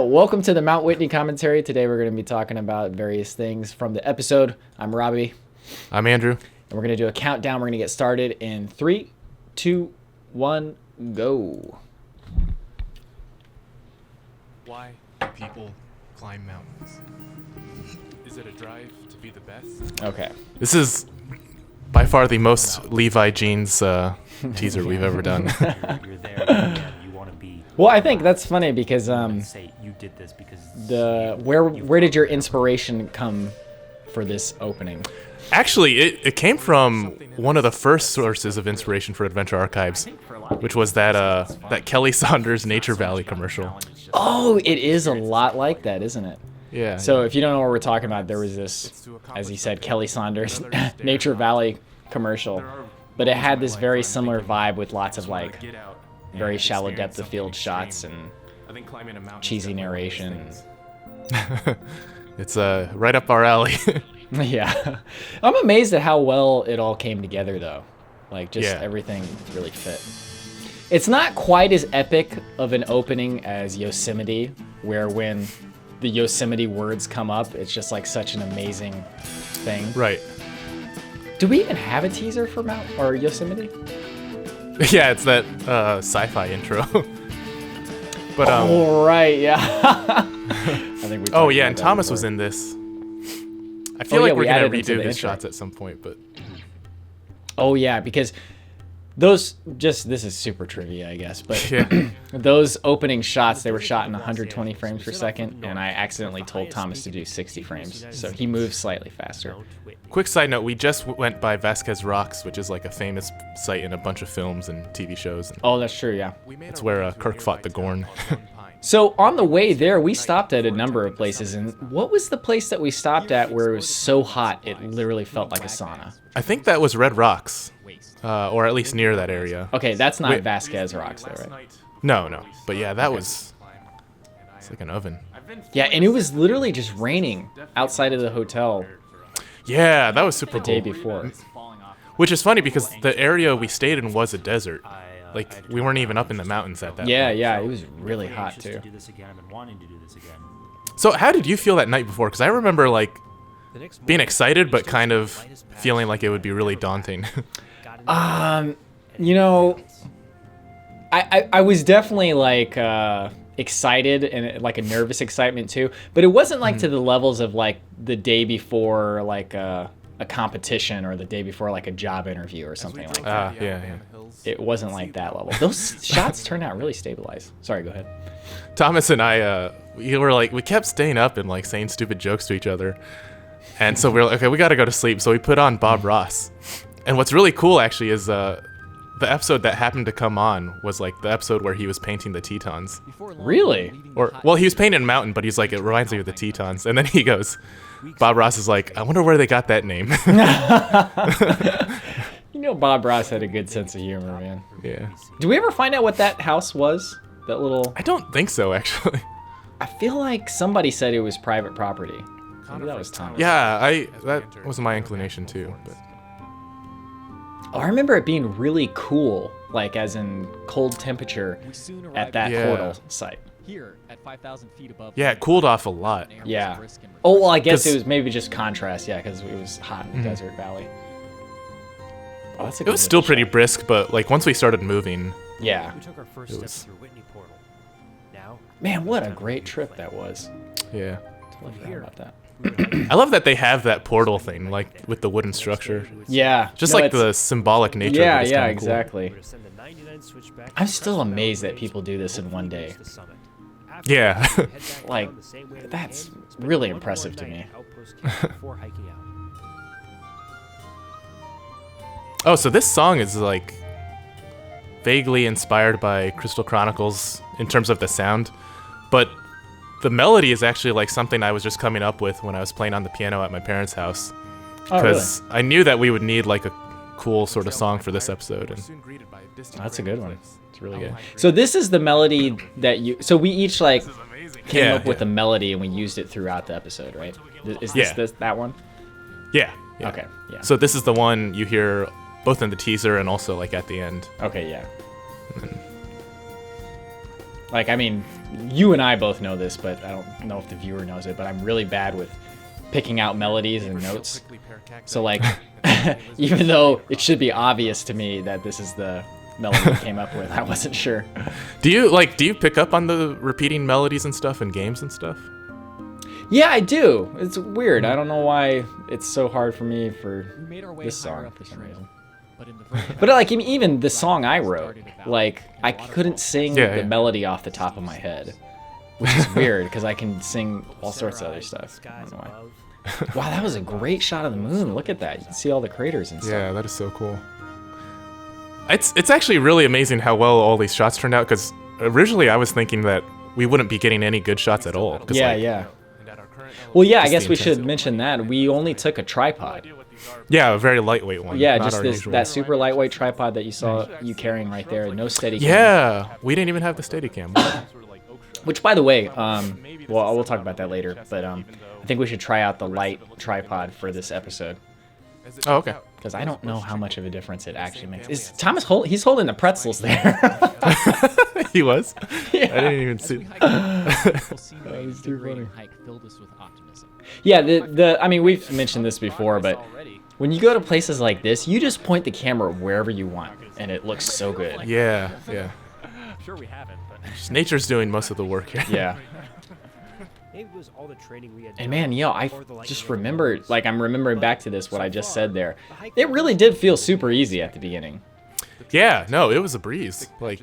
Welcome to the Mount Whitney Commentary. Today we're going to be talking about various things from the episode. I'm Robby. I'm Andrew. And we're going to do a countdown. We're going to get started in 3, 2, 1, go. Why do people climb mountains? Is it a drive to be the best? Okay. This is by far the most Levi Jeans teaser we've ever done. You're there. You want to be. Well, I think that's funny because Say you did this because where did your inspiration come for this opening? Actually, it came from one of the first sources of inspiration for Adventure Archives, which was that Kelly Saunders Nature Valley commercial. Oh, it is a lot like that, isn't it? Yeah. So if you don't know what we're talking about, there was this, as he said, Kelly Saunders Nature Valley commercial, but it had this very similar vibe with lots of like very shallow depth of field shots and cheesy narration. It's right up our alley. Yeah. I'm amazed at how well it all came together though. Like just Yeah. everything really fit. It's not quite as epic of an opening as Yosemite, where when the Yosemite words come up, it's just like such an amazing thing. Right. Do we even have a teaser for Mount or Yosemite? Yeah, it's that sci-fi intro. But Oh right, yeah. I think we. oh yeah, and Thomas was in this. I feel like we we're gonna added him to redo the his intro. shots at some point, but Oh yeah, because this is super trivia, I guess, but yeah. those opening shots, they were shot in 120 frames per second, and I accidentally told Thomas to do 60 frames, so he moves slightly faster. Quick side note, we just went by Vasquez Rocks, which is like a famous site in a bunch of films and TV shows. Oh, that's true, yeah. It's where Kirk fought the Gorn. So on the way there, we stopped at a number of places, and what was the place that we stopped at where it was so hot it literally felt like a sauna? I think that was Red Rocks, or at least near that area. Okay, that's not Wait. Vasquez Rocks though, right? No. But yeah, that was... It's like an oven. Yeah, and it was literally just raining outside of the hotel Yeah, that was super the day cool. before. Which is funny because the area we stayed in was a desert. Like, we weren't even up in the mountains at that Yeah, point. yeah, it was really hot too. To do this again. I've been wanting to do this again. So how did you feel that night before? Because I remember, like, being excited, but kind of feeling like it would be really daunting. You know, I was definitely like excited and like a nervous excitement too, but it wasn't like to the levels of like the day before like a competition or the day before like a job interview or something like that. Yeah. It wasn't like that level. Those shots turned out really stabilized. Sorry, go ahead. Thomas and I, we kept staying up and like saying stupid jokes to each other. And so we were like, okay, we got to go to sleep. So we put on Bob Ross. And what's really cool actually is the episode that happened to come on was like the episode where he was painting the Tetons. Really? Well, he was painting a mountain, but he's like, it reminds me of the Tetons. And then he goes, Bob Ross is like, I wonder where they got that name. You know, Bob Ross had a good sense of humor, man. Yeah. Do we ever find out what that house was? That little... I don't think so, actually. I feel like somebody said it was private property. Maybe that was Thomas. Yeah, that was my inclination too. But Oh, I remember it being really cool, like as in cold temperature at that Yeah. portal site. Here at 5,000 feet above. yeah, it cooled off a lot. Yeah. Oh, well, I guess 'Cause- it was maybe just contrast, yeah, because it was hot in Desert Valley. Oh, that's a It good was still little pretty shot. brisk, but like once we started moving, Yeah. We took our first It steps was- through Whitney Portal. Now, Man, what a great trip that was. yeah. Totally forgot about that. I love that they have that portal thing, like with the wooden structure. Yeah. Just no, like it's- the symbolic nature Yeah, of it is yeah, kinda cool. exactly. we're to send the 99 switchback I'm still amazed that people do this in one day. to the summit. Yeah. Head back Like, down the same way we that's came, spend really one more impressive to night me. at Outpost Camp before hiking out. Oh, so this song is like vaguely inspired by Crystal Chronicles in terms of the sound, but the melody is actually like something I was just coming up with when I was playing on the piano at my parents' house. Oh, really? Because I knew that we would need like a cool sort of song for this episode. And That's a good one. It's really good. So this is the melody that you... So we each like came up with a melody and we used it throughout the episode, right? Is Yeah. this that one? Yeah. Okay, yeah. So this is the one you hear both in the teaser and also like at the end. Okay, yeah. Like, I mean, you and I both know this, but I don't know if the viewer knows it, but I'm really bad with picking out melodies and notes. So, like, even though it should be obvious to me that this is the melody we came up with, I wasn't sure. Do you pick up on the repeating melodies and stuff in games and stuff? Yeah, I do. It's weird. I don't know why it's so hard for me for We made our way this higher song up for the some trail, reason. but in the very But like even the song I wrote, like I couldn't sing Yeah, the yeah. melody off the top of my head, which is weird because I can sing all sorts of other stuff. I don't know why. Wow, that was a great shot of the moon. Look at that. You can see all the craters and stuff. Yeah, that is so cool. It's actually really amazing how well all these shots turned out, because originally I was thinking that we wouldn't be getting any good shots at all. 'cause, Yeah, like, yeah. Well, yeah, I Just guess the we should intensity. mention that. We only took a tripod. Yeah, a very lightweight one. Yeah, not just our this usual. that super lightweight tripod that you saw you carrying right there. No steady. Yeah, we didn't even have the Steadicam. Which, by the way, well, we'll talk about that later. But I think we should try out the light tripod for this episode Oh, okay. because I don't know how much of a difference it actually makes. Is Thomas he's holding the pretzels there? He was. Yeah. I didn't even As we see. hiked up, the beautiful scenery and was too invigorating funny. hike filled us with optimism. Yeah, I mean, we've mentioned this before, but when you go to places like this, you just point the camera wherever you want, and it looks so good. Yeah, yeah. Sure we haven't, but Just nature's doing most of the work here. Yeah. maybe it was all the training we had And done man, I before the lightning just really remember, rose. like I'm remembering back to this, what I just said there. It really did feel super easy at the beginning. Yeah, no, it was a breeze. Like,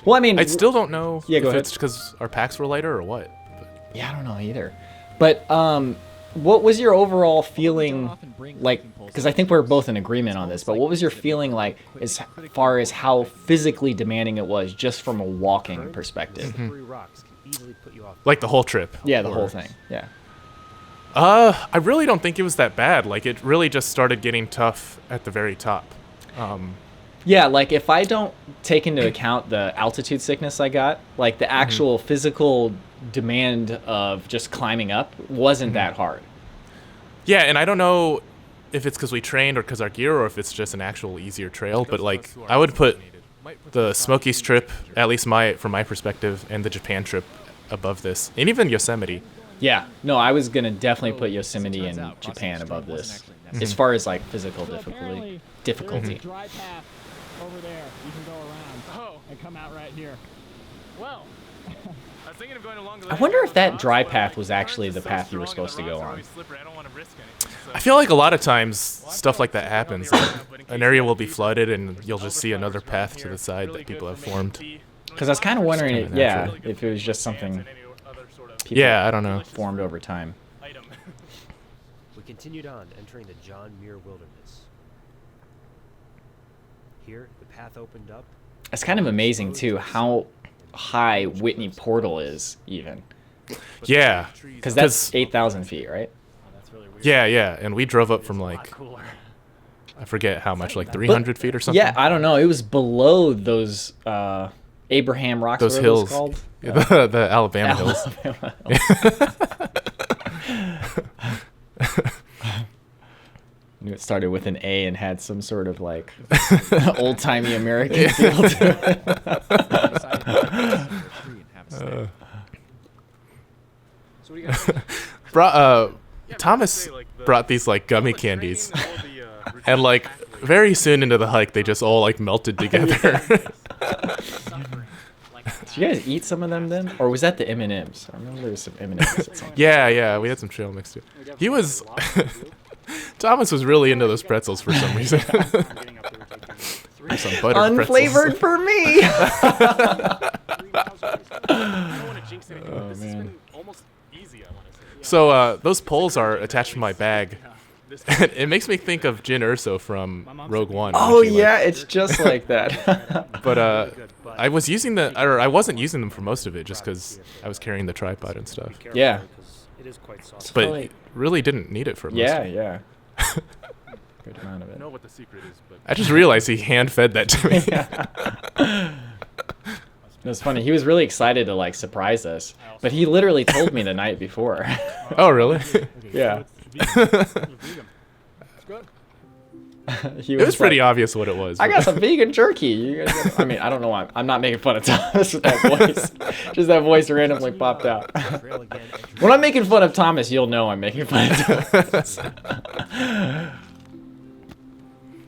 Well, I mean, I still don't know Yeah, go if ahead. it's because our packs were lighter or what. yeah, I don't know either. But what was your overall feeling like? Because I think we're both in agreement on this. But what was your feeling like as far as how physically demanding it was, just from a walking perspective? Slippery rocks can easily put you off. Like the whole trip. Yeah, the Or- whole thing. Yeah. I really don't think it was that bad. Like, it really just started getting tough at the very top. Yeah, like if I don't take into account the altitude sickness I got, like the actual physical demand of just climbing up wasn't that hard. Yeah, and I don't know if it's because we trained or because our gear, or if it's just an actual easier trail, but like I would put the Smokies trip, at least from my perspective, and the Japan trip above this, and even Yosemite. Yeah, no, I was gonna definitely put Yosemite and Japan above this, as far as like physical difficulty. Dry path over there. You can go around and come out right here. Well, I was thinking of going along I wonder if that dry path was actually the path you were supposed to go on. I feel like a lot of times stuff like that happens. Like, an area will be flooded, and you'll just see another path to the side that people have formed. Because I was kind of wondering, kinda yeah, natural. if it was just something people Yeah, I don't know. formed over time. We continued on, entering the John Muir Wilderness. Here, the path opened up. It's kind of amazing too how high Whitney Portal is, even, Yeah, because that's 8,000 feet, right? yeah, and we drove up from like, I forget how much, like 300 feet or something. Yeah, I don't know. It was below those Abraham rocks. Those what are those hills. called? Yeah, the Alabama hills. Knew it started with an A and had some sort of like old timey American feel to it. Thomas brought these like gummy candies, and like very soon into the hike, they just all like melted together. Did you guys eat some of them then, or was that the M&Ms? I remember there was some M&Ms at some point. Yeah, we had some trail mix too. He was Thomas was really into those pretzels for some reason. Some buttered Unflavored pretzels. for me. Oh man. So those poles are attached to my bag. It makes me think of Jyn Erso from Rogue One. Oh when she, like- yeah, it's just like that. But I wasn't using them for most of it, just because I was carrying the tripod and stuff. Yeah. It is quite soft. But Probably- really didn't need it for most. Yeah, of it. yeah. Good amount of it. What the secret is, but I just realized he hand fed that to me. It was funny. He was really excited to like surprise us, but he literally told me the night before. Oh really? Yeah. He It was pretty like, obvious what it was. I got some vegan jerky. You guys I mean, I don't know why. I'm not making fun of Thomas with that voice. Just that voice randomly popped out. Trail again, entering When I'm making fun of Thomas, you'll know I'm making fun of Thomas.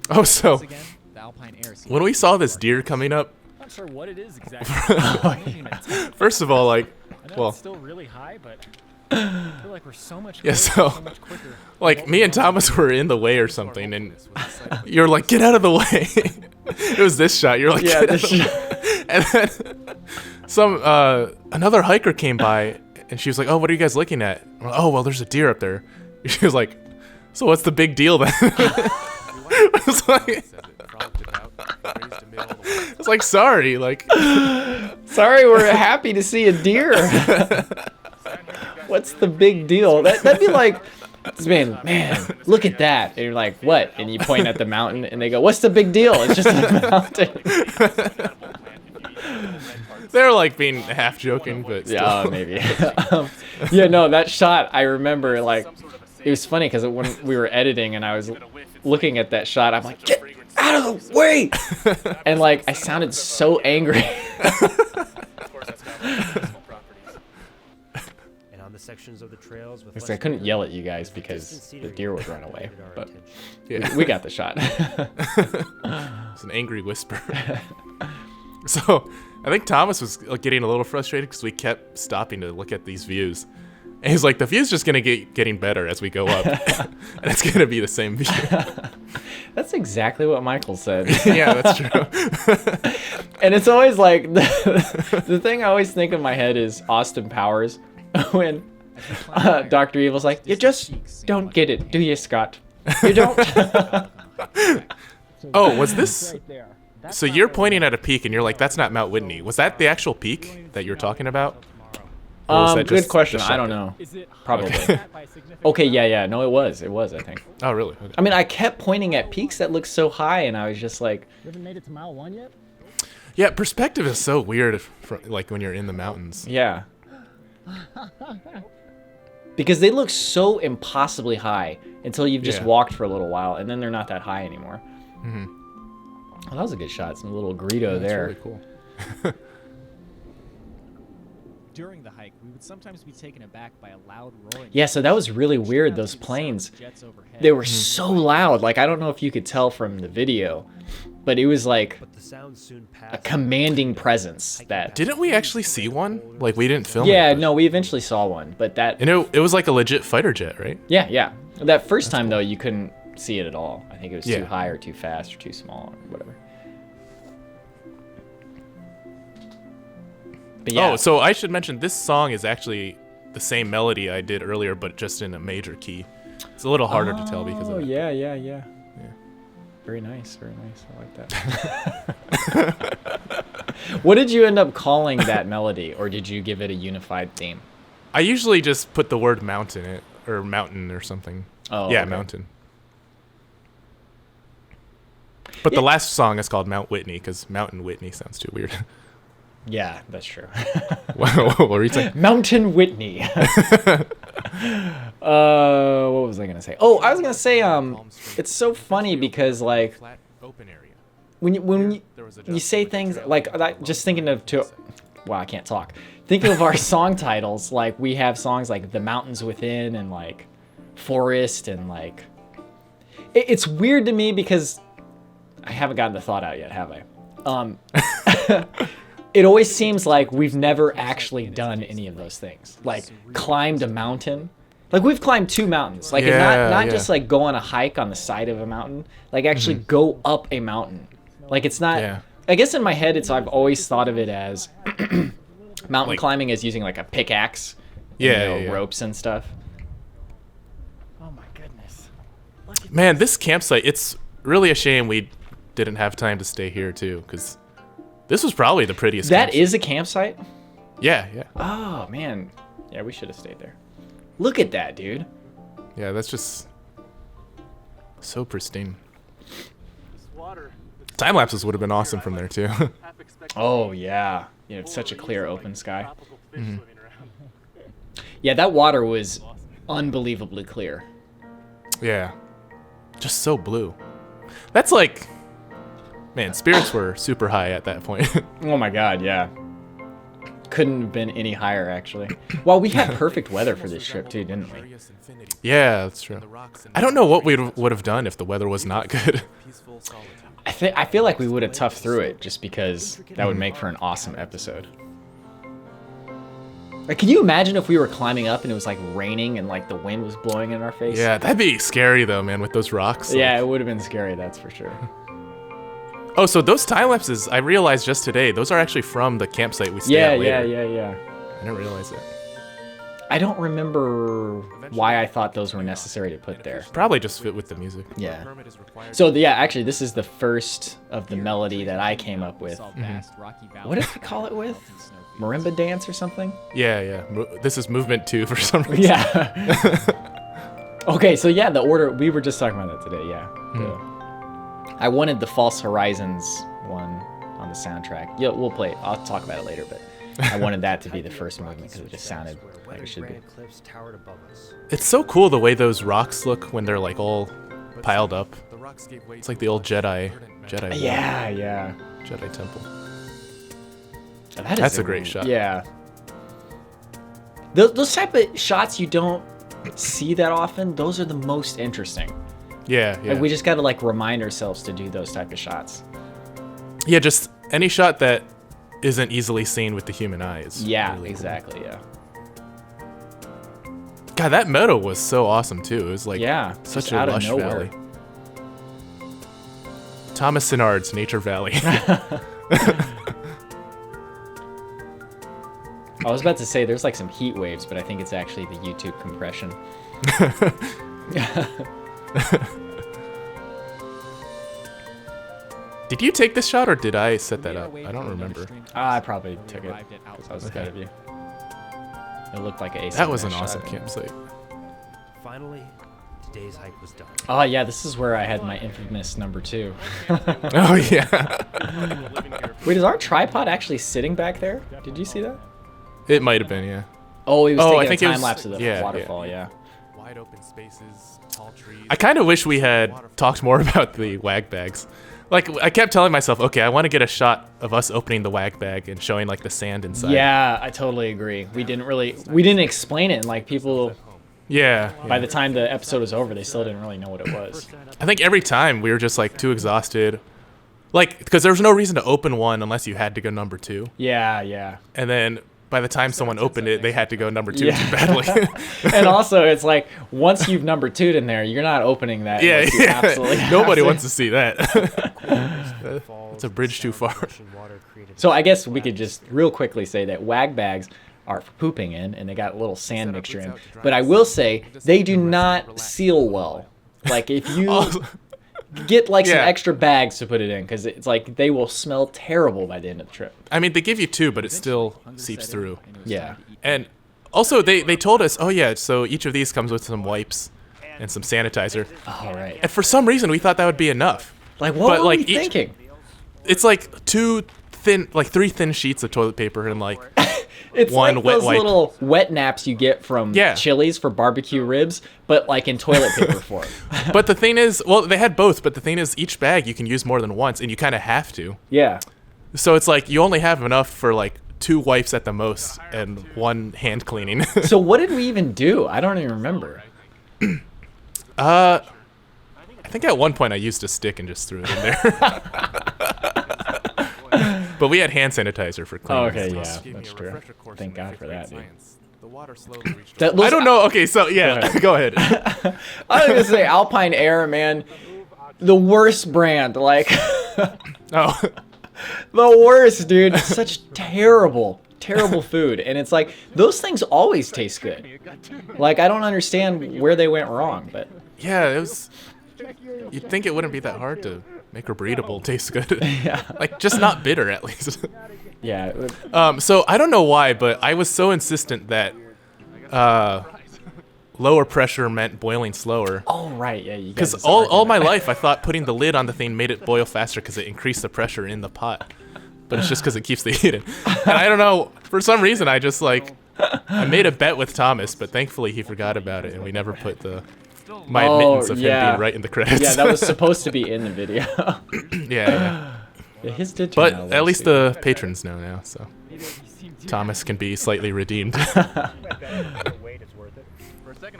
Oh, so Once again, the Alpine Air seems when we saw this deer coming up, Not sure what it is exactly. first of all, like, I know well, it's still really high, but I feel like we're so much Yeah, closer, so, much quicker. like me and Thomas were in the way or something, and you're like, get out of the way. It was this shot. You're like, Yeah, get out of the way. And then another hiker came by, and she was like, oh, what are you guys looking at? I'm like, oh, well, there's a deer up there. She was like, so what's the big deal then? I was like, it's like, sorry, like, Sorry, we're happy to see a deer. What's the big deal? That'd be like, man, look at that. And you're like, what? And you point at the mountain, and they go, what's the big deal? It's just a mountain. they're like being half joking, but still. Yeah, maybe. Yeah, no, that shot, I remember, like, it was funny because when we were editing and I was looking at that shot, I'm like, get out of the way! And, like, I sounded so angry. and on the sections of the trails with Because I couldn't yell at you guys because the deer would run away. But Yeah. we got the shot. It's an angry whisper. So I think Thomas was like, getting a little frustrated because we kept stopping to look at these views. And he's like, the view's just going to getting better as we go up. And it's going to be the same view. That's exactly what Michael said. Yeah, that's true. And it's always like, the thing I always think in my head is Austin Powers. When Dr. Evil's like, you just don't get it, do you, Scott? You don't? Oh, was this... Right there. That's So not you're where pointing we at a peak and you're like, that's not Mount Whitney. Was that the actual peak that you're talking about? Or was that Good just question. the I shot don't that- know. Is it Probably. by a significant Okay, amount? yeah. No, it was, I think. Oh, really? Okay. I mean, I kept pointing at peaks that looked so high, and I was just like, You haven't made it to mile 1 yet? Yeah, perspective is so weird, like when you're in the mountains. yeah. Because they look so impossibly high until you've just Yeah. walked for a little while, and then they're not that high anymore. Mm-hmm. Oh, that was a good shot. Some little Greedo That's there. really cool. During the hike, we would sometimes be taken aback by a loud roaring. Yeah, so that was really weird. Those planes, Jets overhead. they were so loud. Like, I don't know if you could tell from the video, but it was like But the sound soon a passed. commanding presence that... Didn't we actually see one? Like, we didn't film Yeah, it. but- no, we eventually saw one, but that... And it was like a legit fighter jet, right? Yeah. That first time, though, you couldn't see it at all. I think it was Yeah. too high or too fast or too small or whatever. But yeah. Oh, so I should mention this song is actually the same melody I did earlier, but just in a major key. It's a little harder to tell because of that. Yeah. Very nice. I like that. What did you end up calling that melody, or did you give it a unified theme? I usually just put the word mountain in it, or mountain or something. Oh, yeah, okay. mountain. But the last song is called Mount Whitney because Mountain Whitney sounds too weird. Yeah, that's true. What were you saying? Mountain Whitney. What was I gonna say? Oh, I was gonna say it's so funny because like Flat open area. when you say things like that, just thinking of wow, I can't talk. Thinking of our song titles, like we have songs like The Mountains Within and like Forest and like it's weird to me because I haven't gotten the thought out yet, have I? It always seems like we've never actually done any of those things. Like climbed a mountain. Like we've climbed 2 mountains. Like Yeah, not yeah. just like go on a hike on the side of a mountain. Like actually go up a mountain. Like it's not Yeah. I guess in my head I've always thought of it as mountain Like- climbing as using like a pickaxe. And, Yeah, you know, yeah. ropes and stuff. Oh my goodness. Man, this campsite, it's really a shame we didn't have time to stay here too, because this was probably the prettiest That campsite. is a campsite? Yeah. Oh man. Yeah, we should have stayed there. Look at that, dude. Yeah, that's just so pristine. Time lapses would have been awesome from there too. Oh yeah, you know, it's such a clear open sky. Yeah, that water was unbelievably clear. Yeah. Just so blue. That's like, man, spirits were super high at that point. Oh my god, yeah. Couldn't have been any higher, actually. Well, we had perfect weather for this trip, too, didn't we? Yeah, that's true. I don't know what we would have done if the weather was not good. I feel like we would have toughed through it just because that would make for an awesome episode. Like, can you imagine if we were climbing up and it was like raining and like the wind was blowing in our face? Yeah, that'd be scary though, man, with those rocks. Yeah, it would have been scary, that's for sure. Oh, so those time lapses, I realized just today, those are actually from the campsite we stayed at later. Yeah. I didn't realize it. I don't remember why I thought those were necessary to put there. Probably just fit with the music. Yeah. So yeah, actually, this is the first of the melody that I came up with. What did we call it with? Marimba dance or something? Yeah. This is movement 2 for some reason. Yeah. Okay, so yeah, the order, we were just talking about that today, yeah. I wanted the False Horizons one on the soundtrack. Yeah, we'll play it. I'll talk about it later, but I wanted that to be the first movement because it just sounded like it should be. It's so cool the way those rocks look when they're like all piled up. It's like the old Jedi. Yeah. Jedi temple. That is That's a great shot. Yeah. Those type of shots you don't see that often, those are the most interesting. Yeah. Like, we just got to like remind ourselves to do those type of shots. Yeah, just any shot that isn't easily seen with the human eye is really exactly, cool. yeah. God, that meadow was so awesome too. It was like such a out lush of valley. Thomas Sinard's Nature Valley. I was about to say there's like some heat waves, but I think it's actually the YouTube compression. Did you take this shot or did I set that up? I don't remember. I probably took it because I was ahead of you. It looked like an That was an awesome campsite. Finally, today's hike was done. Oh yeah, this is where I had my infamous number 2. Oh yeah. Wait, is our tripod actually sitting back there? Did you see that? It might have been, yeah. Oh, he was I taking think a it time was- lapse of the yeah, waterfall, yeah. Wide open spaces, tall trees. I kind of wish we had talked more about the wag bags. Like, I kept telling myself, okay, I want to get a shot of us opening the wag bag and showing like the sand inside. Yeah, I totally agree. We didn't explain it, and like people, Yeah. by the time the episode was over, they still didn't really know what it was. I think every time we were just like too exhausted. Like, because there was no reason to open one unless you had to go number 2. Yeah. And then by the time someone opened it, they had to go number 2 Yeah. too badly. And also, it's like, once you've number 2'd in there, you're not opening that. Yeah, unless you absolutely have Nobody to. wants to see that. It's a bridge too far. So I guess we could just real quickly say that wag bags are for pooping in, and they got a little sand mixture in. But I will say, they do not seal well. Like, if you get like some extra bags to put it in, because it's like they will smell terrible by the end of the trip. I mean, they give you 2, but it still seeps through. Yeah. And also, they told us, oh yeah, so each of these comes with some wipes and some sanitizer. All right. And for some reason, we thought that would be enough. Like, what were we thinking? It's like 3 thin sheets of toilet paper and like It's one like wet those wipe. little wet naps you get from Chili's for barbecue ribs, but like in toilet paper form. But the thing is, well, they had both, but the thing is, each bag you can use more than once, and you kind of have to. Yeah. So it's like you only have enough for like 2 wipes at the most and 1 hand cleaning. So what did we even do? I don't even remember. I think at one point I used a stick and just threw it in there. But we had hand sanitizer for cleaning. Oh, okay, yeah, that's true. Thank God for that, dude. I don't know. Okay, so yeah, go ahead. I was gonna say Alpine Air, man, the worst brand. Like, Oh, the worst, dude. Such terrible food, and it's like those things always taste good. Like, I don't understand where they went wrong, but yeah, it was. You'd think it wouldn't be that hard to make a breedable taste good. yeah, Like, just not bitter, at least. yeah. So I don't know why, but I was so insistent that lower pressure meant boiling slower. Oh right, yeah. You guys Because all my life I thought putting the lid on the thing made it boil faster because it increased the pressure in the pot. But it's just because it keeps the heat in. And I don't know, for some reason I just like, I made a bet with Thomas, but thankfully he forgot about it and we never put the my admittance of him being right in the credits. Yeah, that was supposed to be in the video. Yeah. Yeah, his did turn out a But little at least stupid. the patrons know now, so Thomas can be slightly redeemed.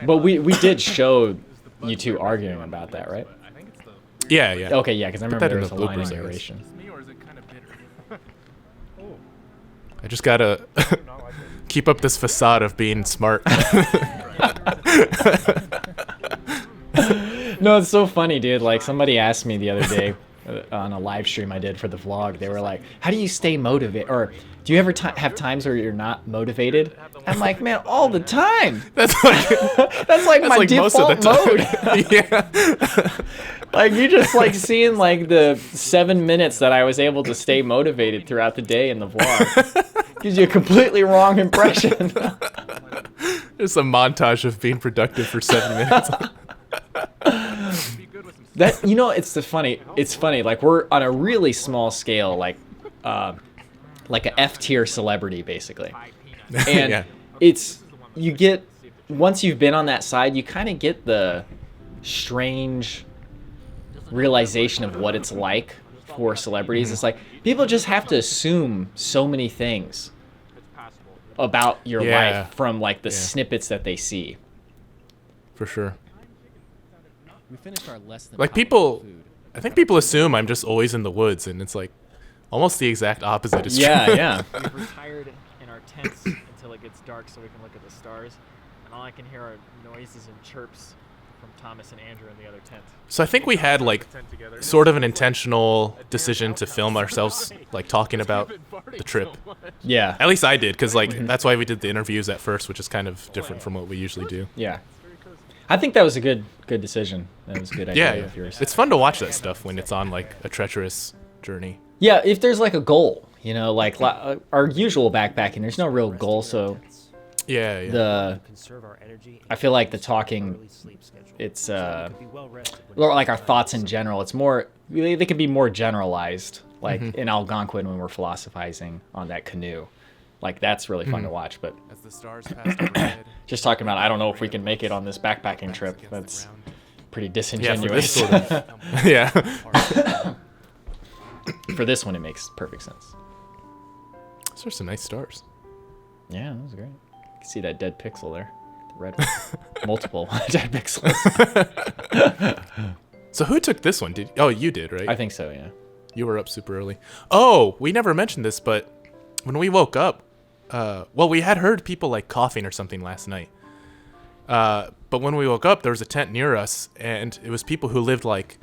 But we did show you two arguing about that, right? Yeah. Okay, yeah, because I remember that there in was the a line of bloopers, I guess. narration. I just gotta keep up this facade of being smart. No, it's so funny, dude. Like, somebody asked me the other day on a live stream I did for the vlog. They were like, how do you stay motivated? Or do you ever have times where you're not motivated? I'm like, man, all the time. That's like That's like my default mode. Yeah. Like, you just like seeing like the 7 minutes that I was able to stay motivated throughout the day in the vlog. Gives you a completely wrong impression. Just a montage of being productive for 7 minutes. That, you know, it's funny. Like, we're on a really small scale, like a F tier celebrity, basically. And Yeah. you get, once you've been on that side, you kind of get the strange realization of what it's like for celebrities. It's like, people just have to assume so many things about your Yeah. life from like the Yeah. snippets that they see. For sure. We finished our less than Like, topical people, food. I think people assume I'm just always in the woods, and it's like almost the exact opposite is true. Yeah. We've retired in our tents until it gets dark so we can look at the stars. And all I can hear are noises and chirps from Thomas and Andrew in the other tent. So I think we had like sort of an intentional decision to film ourselves like talking about the trip. Yeah. At least I did, because like that's why we did the interviews at first, which is kind of different from what we usually do. Yeah. I think that was a good decision. That was a good idea Yeah, of yours. it's fun to watch that stuff when it's on like a treacherous journey. Yeah, if there's like a goal, you know, like our usual backpacking, there's no real goal, so Yeah. Conserve our energy I feel like the talking, early sleep schedule. it's Be well rested when or like our thoughts in general, it's more, they can be more generalized, like in Algonquin when we're philosophizing on that canoe. Like, that's really fun to watch, but As the stars passed overhead. just talking about, I don't know if we can make it on this backpacking trip, that's pretty Yeah, for this disingenuous. sort of. Yeah. For this one, it makes perfect sense. Those are some nice stars. Yeah, that was great. You can see that dead pixel there. The red one. Multiple dead pixels. So who took this one? Oh, you did, right? I think so, yeah. You were up super early. Oh, we never mentioned this, but when we woke up, well, we had heard people like coughing or something last night. But when we woke up, there was a tent near us, and it was people who lived like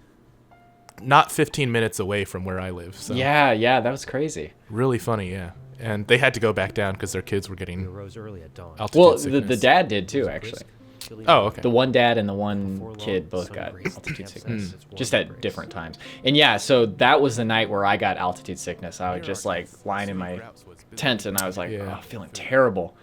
not 15 minutes away from where I live. So Yeah, that was crazy. really funny, yeah. And they had to go back down because their kids were we getting rose early at dawn. altitude Well, the sickness. dad did too, actually. Oh, okay. The one dad and the one Before long, kid the both sun got grazed the altitude campsite sickness. as its warm Just at embrace. different times. And yeah, so that was the night where I got altitude sickness. I was just like lying in my tent and I was like, Yeah. oh, feeling terrible.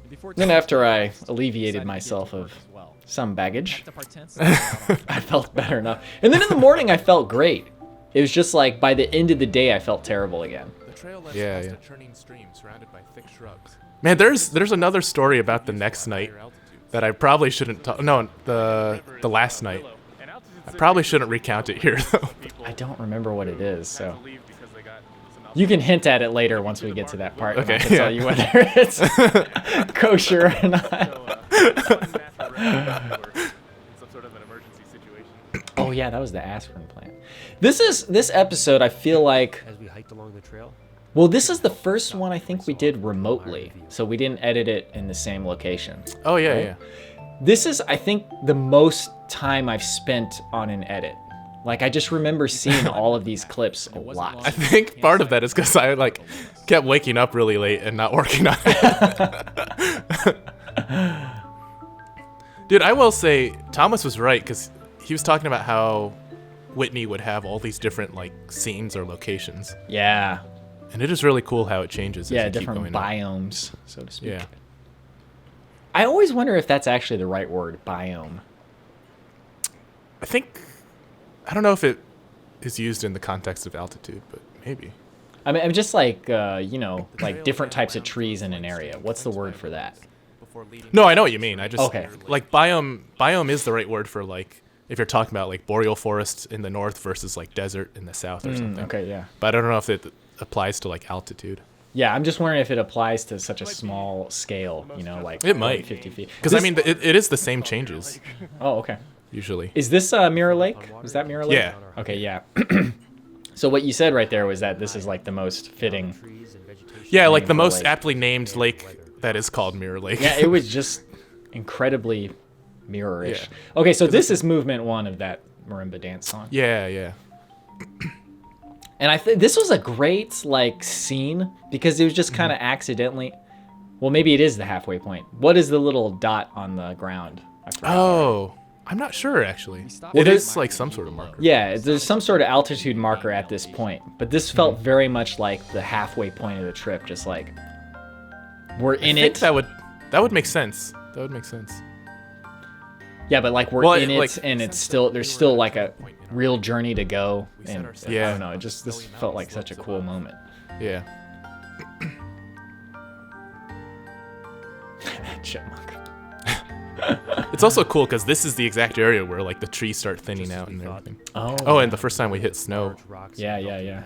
Before Then Thomas after I decided to alleviated get myself to work of as well. some baggage, Packed up our tents and set out on I felt better enough. And then in the morning, I felt great. It was just like by the end of the day, I felt terrible again. The trail led Yeah, past yeah. a churning stream surrounded by thick shrubs. Man, there's another story about the next night that I probably shouldn't talk. No, the last night. I probably shouldn't recount it here though. I don't remember what it is, so you can hint at it later once we get to that part. Okay, And I can yeah. tell you whether it's kosher or not. Oh yeah, that was the aspirin plant. This episode, I feel like. As we hiked along the trail, Well, this is the first one I think we did remotely, so we didn't edit it in the same location. Oh yeah, Right? yeah. This is, I think, the most time I've spent on an edit. Like, I just remember seeing all of these clips a lot. I think part of that is because I like kept waking up really late and not working on it. Dude, I will say Thomas was right because he was talking about how Whitney would have all these different like scenes or locations, Yeah. and it is really cool how it changes. Yeah, as you keep different going up. biomes, so to speak. Yeah. I always wonder if that's actually the right word, biome. I don't know if it is used in the context of altitude, but maybe. I mean, I'm just like, like different types of trees in an area. What's the word for that? No, I know what you mean. I just Okay. like biome is the right word for like if you're talking about like boreal forests in the north versus like desert in the south or something. Okay, yeah. But I don't know if it applies to like altitude. Yeah, I'm just wondering if it applies to such a small scale, you know, like It might. 50 feet. Because I mean, it is the same changes Oh, okay. usually. Is this Mirror Lake? Is that Mirror Lake? Yeah. Okay, yeah. So what you said right there was that this is like the most fitting. Yeah, like the Mirror most Lake. aptly named lake that is called Mirror Lake. Yeah, it was just incredibly mirror-ish. Yeah. Okay, so this is movement 1 of that marimba dance song. Yeah, yeah. And I think this was a great like scene because it was just kind of accidentally. Well, maybe it is the halfway point. What is the little dot on the ground? I forgot. Oh, I'm not sure actually. stopped It at is like some sort of marker. Yeah, there's some sort of altitude marker at this point, but this felt very much like the halfway point of the trip. Just like we're in I think it. that would make sense. That would make sense. Yeah, but like we're Well, in it, like- and it's still there's still like a real journey to go. And I Yeah. don't know. It just this felt like such a cool moment. Yeah. Chipmunk. It's also cool because this is the exact area where like the trees start thinning out and everything. Oh. Oh, and the first time we hit snow. Yeah, yeah, yeah.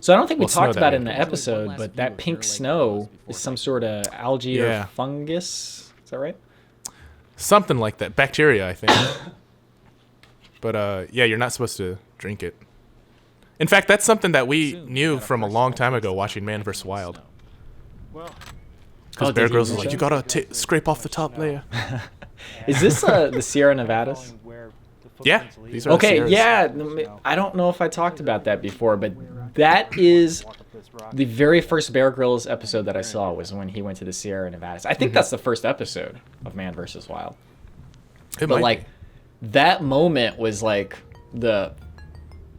So I don't think we Well, snow talked that about it way. in the episode, but that pink snow is some sort of algae Yeah. or fungus. Is that right? Something like that. Bacteria, I think. But yeah, you're not supposed to drink it. In fact, that's something that we knew from a long time ago watching Man vs. Wild. Well, Because Oh, Bear did he Grylls was mention like, you gotta scrape off the top layer. Is this the Sierra Nevadas? Yeah, these are the Okay, Sierras. yeah. I don't know if I talked about that before, but that is the very first Bear Grylls episode that I saw was when he went to the Sierra Nevadas. I think that's the first episode of Man vs. Wild. It But might like that moment was like the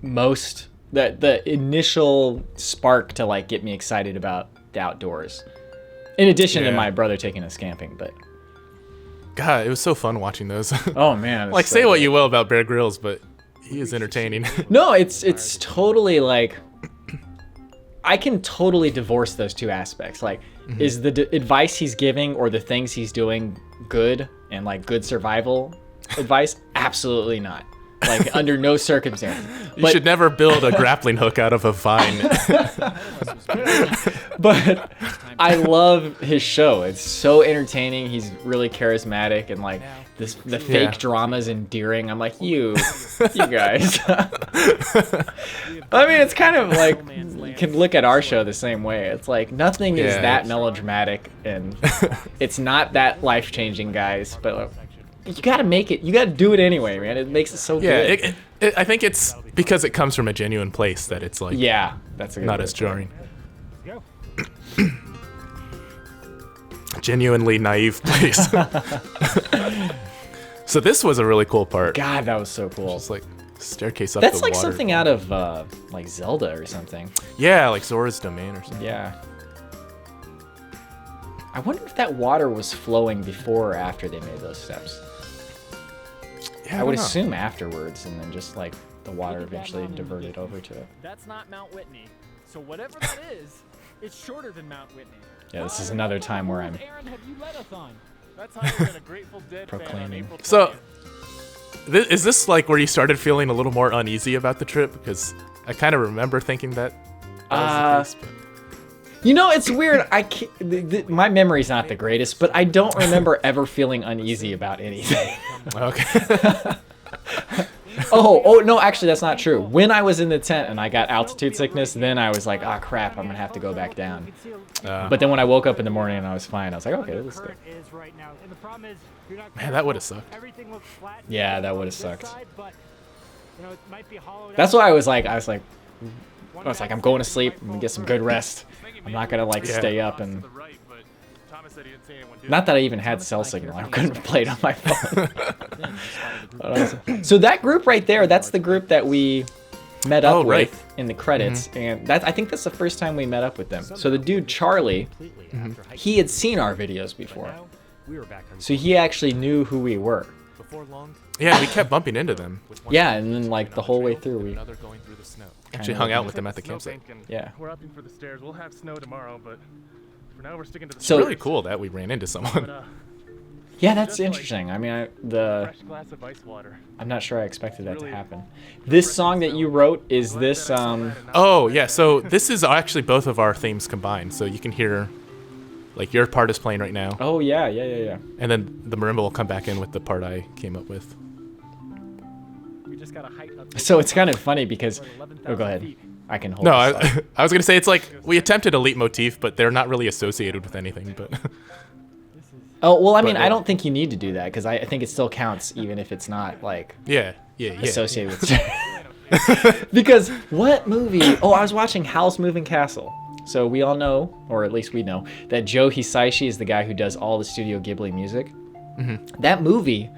most the initial spark to like get me excited about the outdoors. In addition to Yeah. my brother taking us camping, but be. God, it was so fun watching those. oh man, it's Like, so say what good. you will about Bear Grylls, but he is entertaining. No, it's totally like I can totally divorce those two aspects. Like, is the advice he's giving or the things he's doing good and like good survival advice? Absolutely not. Like under no circumstance. You should never build a grappling hook out of a vine. But I love his show. It's so entertaining. He's really charismatic and like the fake drama's endearing. I'm like, you guys. I mean, it's kind of like you can look at our show the same way. It's like nothing is Yeah, that it's- melodramatic and it's not that life-changing, guys. But you got to make it. You got to do it anyway, man. It makes it so Yeah, good. I think it's because it comes from a genuine place that it's like Yeah, that's a good not word as for it. jarring. Genuinely naive place. So this was a really cool part. God, that was so cool. It's like staircase up That's the like water. something out of like Zelda or something. Yeah, like Zora's Domain or something. Yeah. I wonder if that water was flowing before or after they made those steps. Yeah, I would don't know. assume afterwards, and then just like the water eventually diverted over to it. that's not Mount Whitney. So whatever that is, it's shorter than Mount Whitney. Yeah, this is another time where I'm Aaron, have you led us on? That's how you get a Grateful Dead fan on Proclaiming. April 20th. So, is this like where you started feeling a little more uneasy about the trip? Because I kind of remember thinking that. Was the case, You know, it's weird. I can't, my memory's not the greatest, but I don't remember ever feeling uneasy about anything. but- okay. Oh, no, actually, that's not true. When I was in the tent and I got altitude sickness, then I was like, ah, crap, I'm going to have to go back down. But then when I woke up in the morning and I was fine, I was like, okay, this is good. Is right now. And the problem is you're not Man, that would've sucked. Everything looks flat. Yeah, that on would've this sucked. side, but, you know, it might be hollowed That's out. why I was like, I'm going to sleep. I'm going to get some good rest. I'm not going to like Yeah. stay up and... Not that I even had cell signal. I couldn't play it on my phone. So that group right there, that's the group that we met up Oh, right. with in the credits. And I think that's the first time we met up with them. So the dude, Charlie, he had seen our videos before. We were back on So he actually knew who we were. before long. Yeah, we kept bumping into them. Yeah, and then like the whole way through, we... Going through the snow. Actually hung out with them at the campsite. Yeah. We're upping for the stairs. We'll have snow tomorrow, but For now, we're sticking to the. So- It's really cool that we ran into someone. Yeah, that's interesting. I mean, Glass of ice water. I'm not sure I expected that to happen. This song that you wrote, is this Oh yeah, so this is actually both of our themes combined. So you can hear, like your part is playing right now, Oh yeah, yeah. and then the marimba will come back in with the part I came up with. We just got a height up. So it's kind of funny because oh, go ahead. I can hold No, this up. I was gonna say it's like we attempted a leitmotif, but they're not really associated with anything. But Oh, well, I mean, But, I don't think you need to do that because I think it still counts even if it's not like yeah. associated with. Because what movie? Oh, I was watching Howl's Moving Castle. So we all know, or at least we know, that Joe Hisaishi is the guy who does all the Studio Ghibli music. Mm-hmm. That movie,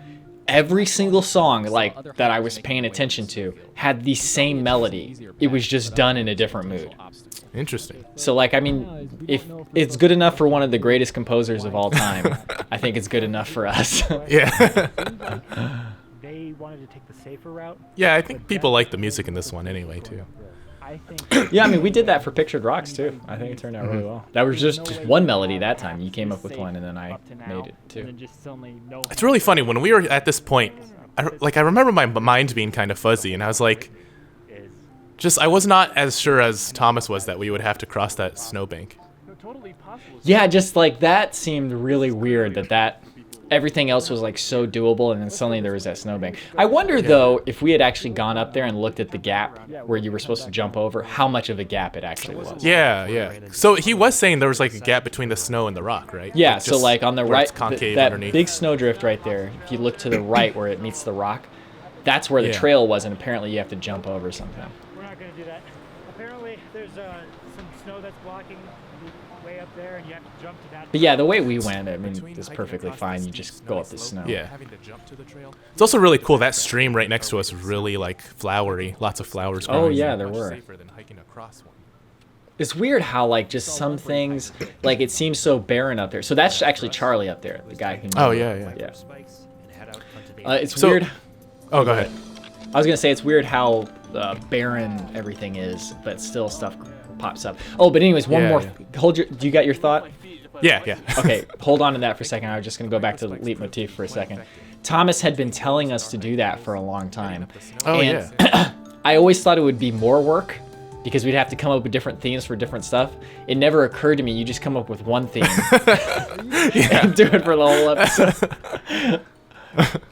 every single song like that I was paying attention to had the same melody. It was just done in a different mood. Interesting. So like, I mean, if it's good enough for one of the greatest composers of all time, I think it's good enough for us. Yeah. They wanted to take the safer route. Yeah, I think people like the music in this one anyway too. I think Yeah, I mean, we did that for Pictured Rocks too. I think it turned out really well. That was just one melody that time. You came up with one, and then I made it and too. then just suddenly no. It's really funny when we were at this point. I remember my mind being kind of fuzzy, and I was like, I was not as sure as Thomas was that we would have to cross that snowbank. Totally possible. Yeah, just like that seemed really weird that everything else was like so doable, and then suddenly there was that snowbank. I wonder though if we had actually gone up there and looked at the gap where you were supposed to jump over, how much of a gap it actually was. Yeah. So he was saying there was like a gap between the snow and the rock, right? Yeah, so just like on the where right, it's concave that underneath. big snowdrift right there, if you look to the right where it meets the rock, that's where the Yeah. trail was, and apparently you have to jump over something. We're not going to do that. Apparently, there's some snow that's blocking the way up there, and you have to jump to that. But yeah, the way we went, I mean, it's perfectly fine. You just go up the snow. Yeah. It's also really cool. That stream right next to us was really like flowery, lots of flowers. Oh, growing. yeah, there were. Safer than hiking across one. It's weird how like just some things, like it seems so barren up there. So that's actually Charlie up there, the guy who. Oh, knew. yeah. Yeah. Spikes and head out onto the It's So- weird. Oh, go ahead. I was gonna say it's weird how barren everything is, but still stuff pops up. Oh, but anyways, one Yeah, more. yeah. Hold your. Do you got your thought? Yeah. Okay, hold on to that for a second. I was just gonna go back to the leitmotif for a second. Thomas had been telling us to do that for a long time. Oh, and yeah. I always thought it would be more work because we'd have to come up with different themes for different stuff. It never occurred to me. You just come up with one theme and do it for the whole episode.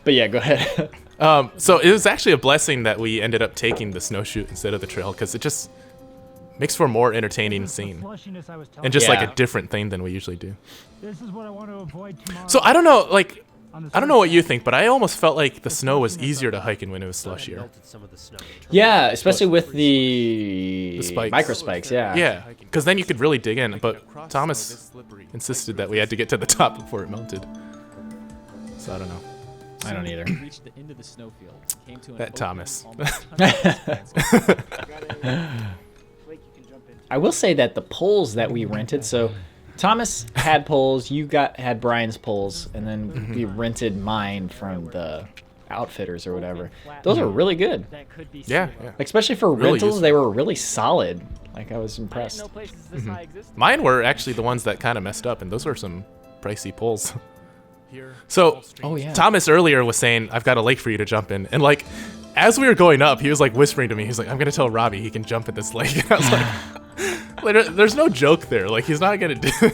But yeah, go ahead. So it was actually a blessing that we ended up taking the snowshoe instead of the trail because it just makes for a more entertaining scene Slushiness I was telling and just like Yeah. a different thing than we usually do. you. This is what I want to avoid tomorrow. So I don't know, like on the I don't know what you think, but I almost felt like the snow was easier to hike in when it was slushier. melted some of the snow. Yeah, especially with the spikes. micro spikes. Yeah. Yeah, because then you could really dig in. But Thomas insisted that we had to get to the top before it melted. So I don't know. I don't either. We reached the end of the snowfield. Came to an That open, Thomas. almost 100% I will say that the poles that we rented, so Thomas had poles, you had Brian's poles, and then we rented mine from the outfitters or whatever. Those are really good. that could be Yeah, similar. yeah. Like, especially for Really rentals, useful. they were really solid. Like I was I didn't impressed. know places this high existed. Mine were actually the ones that kind of messed up, and those were some pricey poles. So Oh yeah. Thomas earlier was saying, I've got a lake for you to jump in. And like, as we were going up, he was like whispering to me, he's like, I'm going to tell Robby he can jump in this lake. And I was like, there's no joke there. Like, he's not going to do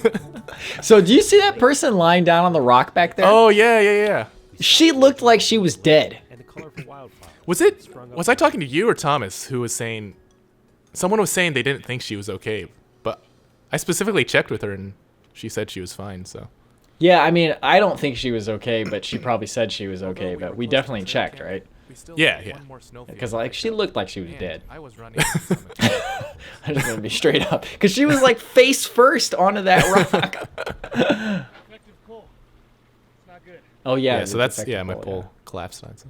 So do you see that person lying down on the rock back there? Oh, yeah. She looked like she was dead. And the colorful wildflower. Was I talking to you or Thomas who was saying, someone was saying they didn't think she was okay, but I specifically checked with her and she said she was fine, so. Yeah, I mean, I don't think she was okay, but she probably said she was okay. But we definitely checked, right? Yeah. Because like she looked like she was dead. I was running. I'm just gonna be straight up, because she was like face first onto that rock. Effective coal. It's not good. Oh yeah. Yeah, so the that's, defective my pole, pole collapsed on. So.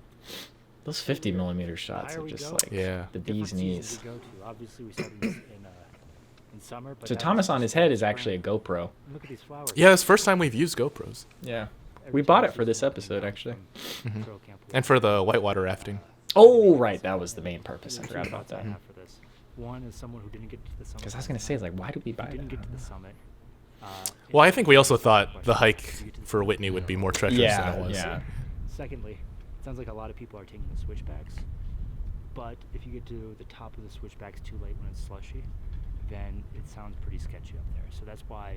Those 50mm shots Higher are we just go. like Yeah. the bee's Different knees. seasons we go to. Obviously, we started in summer. But So now Thomas it's on his head is actually a GoPro. Look at these flowers. Yeah, it's the first time we've used GoPros. Yeah. Every We bought time it for this episode, actually. Mm-hmm. Trail camp we And for the whitewater rafting. Oh right, that was the main purpose. I Two forgot about thoughts I that. have for this. One is someone who didn't get to the summit. Because I was gonna say, like, why did we buy Who didn't that? get to the summit. Well, I think we also thought the hike for Whitney would be more treacherous than it was. Yeah. Secondly, it sounds like a lot of people are taking the switchbacks. But if you get to the top of the switchbacks too late when it's slushy, then it sounds pretty sketchy up there. So that's why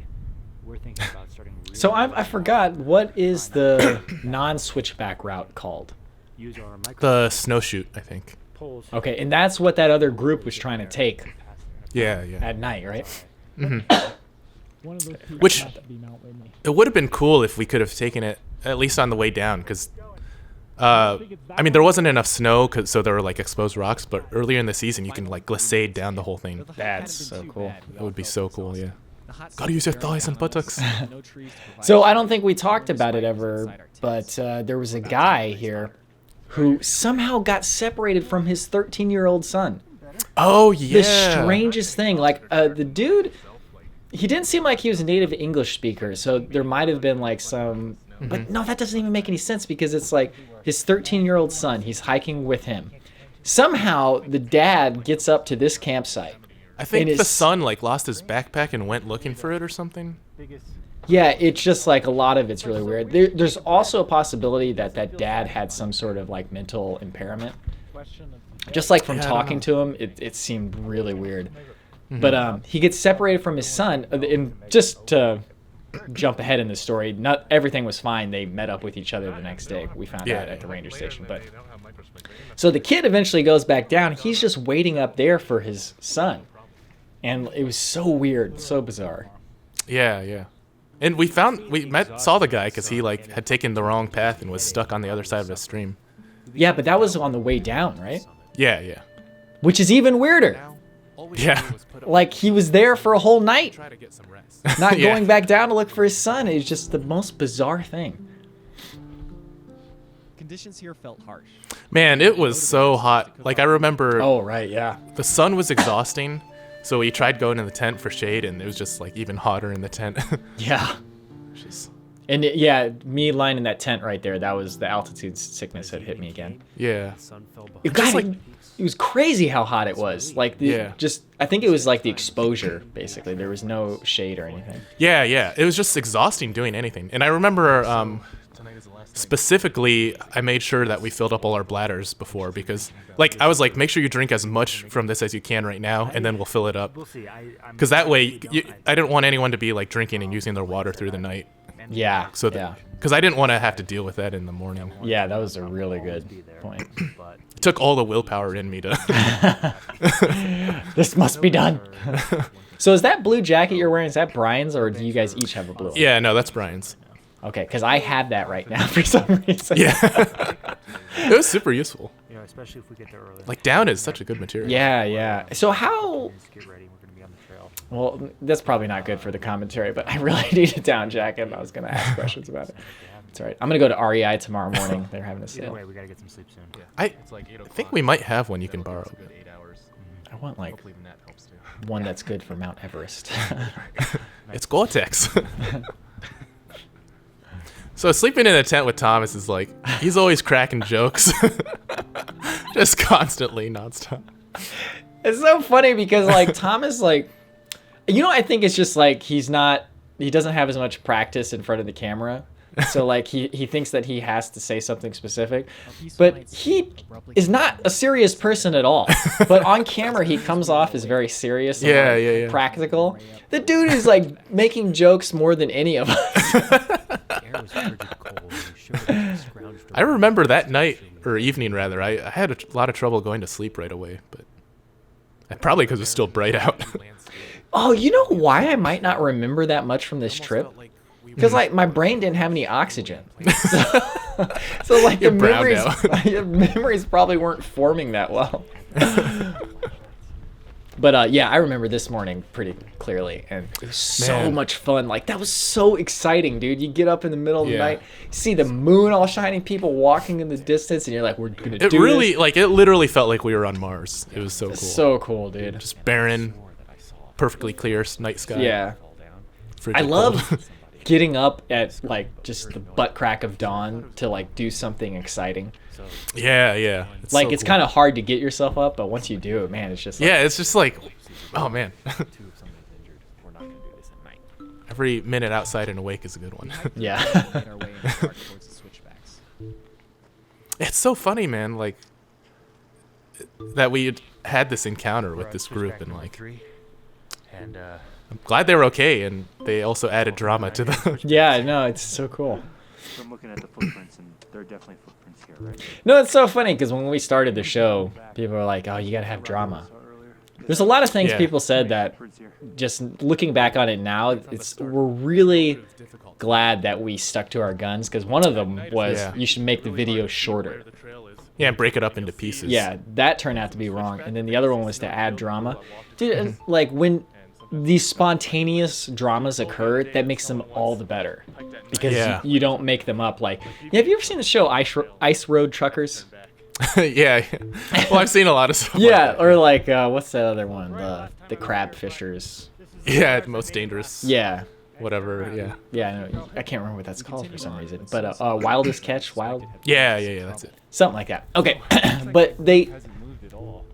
we're thinking about starting. So I forgot, what is the non-switchback route called? Use our The snowshoot, I think. poles. Okay, and that's what that other group was trying to take Yeah, yeah. at night, right? One of those people Which- has to be Mount Whitney. It would have been cool if we could have taken it at least on the way down, because I mean, there wasn't enough snow, so there were like exposed rocks. But earlier in the season, you can like glissade down the whole thing. That's so cool. It would be so cool, yeah. Gotta use your thighs and buttocks. So I don't think we talked about it ever, but there was a guy here who somehow got separated from his 13-year-old son. Oh yeah. The strangest thing, like the dude, he didn't seem like he was a native English speaker, so there might have been like some, but no, that doesn't even make any sense because it's like his 13-year-old son, he's hiking with him. Somehow the dad gets up to this campsite. I think and the it's- son like lost his backpack and went looking for it or something. Yeah, it's just like a lot of it's really weird. There's also a possibility that that dad had some sort of like mental impairment. Just like from Yeah, I don't talking know. to him, it seemed really weird. But he gets separated from his son, and just to jump ahead in the story, not everything was fine. They met up with each other the next day. We found Yeah. out at the ranger station. But so the kid eventually goes back down. He's just waiting up there for his son, and it was so weird, so bizarre. Yeah, yeah. And saw the guy because he like had taken the wrong path and was stuck on the other side of the stream. Yeah, but that was on the way down, right? Yeah, yeah. Which is even weirder. Yeah. Like he was there for a whole night, Try to get some rest. not Yeah. going back down to look for his son. It's just the most bizarre thing. Conditions here felt harsh. Man, it was so hot. Like I remember Oh right, yeah. the sun was exhausting, so we tried going in the tent for shade, and it was just like even hotter in the tent. Yeah. Just, And yeah, me lying in that tent right there, that was the altitude sickness had hit me again. yeah. Sun fell behind. It got it was crazy how hot it was. Like Yeah. I think it was like the exposure basically. There was no shade or anything. Yeah, yeah. It was just exhausting doing anything. And I remember specifically, I made sure that we filled up all our bladders before because, like, I was like, make sure you drink as much from this as you can right now, and then we'll fill it up. We'll see. Because that way, I didn't want anyone to be like drinking and using their water through the night. Yeah. So yeah. because I didn't want to have to deal with that in the morning. Yeah, that was a really good point. It took all the willpower in me to. This must be done. So is that blue jacket you're wearing, is that Bryan's, or do you guys each have a blue one? Yeah, no, that's Brian's. Okay, because I have that right now for some reason. Yeah. It was super useful. You know, especially if we get there early. Like down is such a good material. Yeah, yeah. So how... Just get ready. We're gonna be on the trail. Well, that's probably not good for the commentary, but I really need a down jacket, and I was going to ask questions about it. It's all right. I'm going to go to REI tomorrow morning. They're having a Either sale. way, we gotta get some sleep soon. I think we might have one you can borrow. I want, like, one that's good for Mount Everest. It's Gore-Tex. So sleeping in a tent with Thomas is like, he's always cracking jokes. Just constantly, nonstop. It's so funny because, like, Thomas, like... You know, I think it's just, like, he doesn't have as much practice in front of the camera. So, like, he thinks that he has to say something specific. But he is not a serious person at all. But on camera, he comes off as very serious and Yeah, like, yeah, yeah. practical. The dude is, like, making jokes more than any of us. The air was frigid cold. And we shivered as we scrounged I around. remember that night, or evening rather, I had a lot of trouble going to sleep right away. But probably because it was still bright out. Oh, you know why I might not remember that much from this trip? Because, like, my brain didn't have any oxygen. So like, the You're browned memories probably weren't forming that well. But, yeah, I remember this morning pretty clearly, and it was so Man. much fun. Like, that was so exciting, dude. You get up in the middle of the Yeah. night, see the moon all shining, people walking in the distance, and you're like, we're going to It do really, this. like, it literally felt like we were on Mars. It was so cool. So cool, dude. Just barren, perfectly clear night sky. Yeah. Frigid I love cold. getting up at, like, just the butt crack of dawn to, like, do something exciting. Yeah, yeah. Like, it's kind of hard to get yourself up, but once you do it, man, it's just like, Yeah, it's just like, oh man. every minute outside and awake is a good one. Yeah. Made our way in the dark towards the switchbacks. It's so funny, man. Like that we had this encounter with this group, and like And I'm glad they were okay, and they also added drama to the. Yeah, no, it's so cool. I'm looking at the footprints, and there are definitely footprints here, right? No, it's so funny because when we started the show, people were like, "Oh, you gotta have drama." There's a lot of things Yeah. people said that, just looking back on it now, we're really glad that we stuck to our guns, because one of them was Yeah. you should make the video shorter. Yeah, break it up into pieces. Yeah, that turned out to be wrong. And then the other one was to add drama. Dude, and, like when these spontaneous dramas occur, that makes them all the better. Because Yeah. you don't make them up. Like, have you ever seen the show Ice Road Truckers? Yeah. Well, I've seen a lot of stuff. Yeah, Like that. or like, what's that other one? The Crab Fishers. Yeah, the most dangerous. Yeah. Whatever. Yeah. Yeah, I can't remember what that's called for some reason. But Wildest Catch, Yeah. That's it. something like that. Okay, but they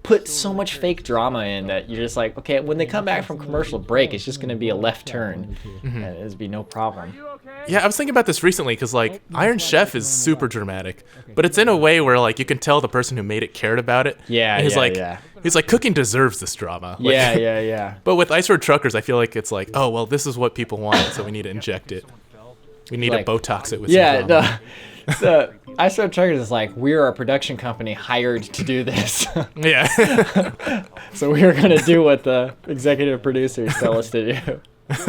put so much fake drama in that you're just like, okay, when they come back from commercial break, it's just going to be a left turn, and it'll be no problem. Yeah, I was thinking about this recently because like Iron Chef is super dramatic, but it's in a way where like you can tell the person who made it cared about it. Yeah, and he's yeah, like, yeah. he's like, cooking deserves this drama. Like, Yeah. But with Ice Road Truckers, I feel like it's like, oh well, this is what people want, so we need to inject it. We need Like- to Botox it with Yeah, some drama. no. So I Saw Truckers is like, we're a production company hired to do this. Yeah. So we are going to do what the executive producers tell us to do.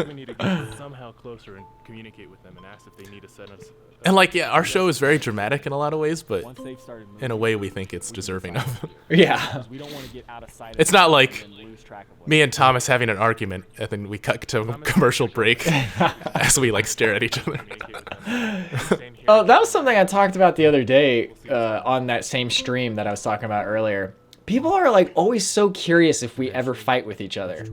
We need to get somehow closer and communicate with them and ask if they need to send us. And like, yeah, our show is very dramatic in a lot of ways, but Once they've started moving, in a way we think it's deserving of. Yeah. we don't want to get out of sight. It's not like and lose track of what me and Thomas having an argument, and then we cut to a commercial break as we like stare at each other. Oh, that was something I talked about the other day on that same stream that I was talking about earlier. People are like always so curious if we ever fight with each other.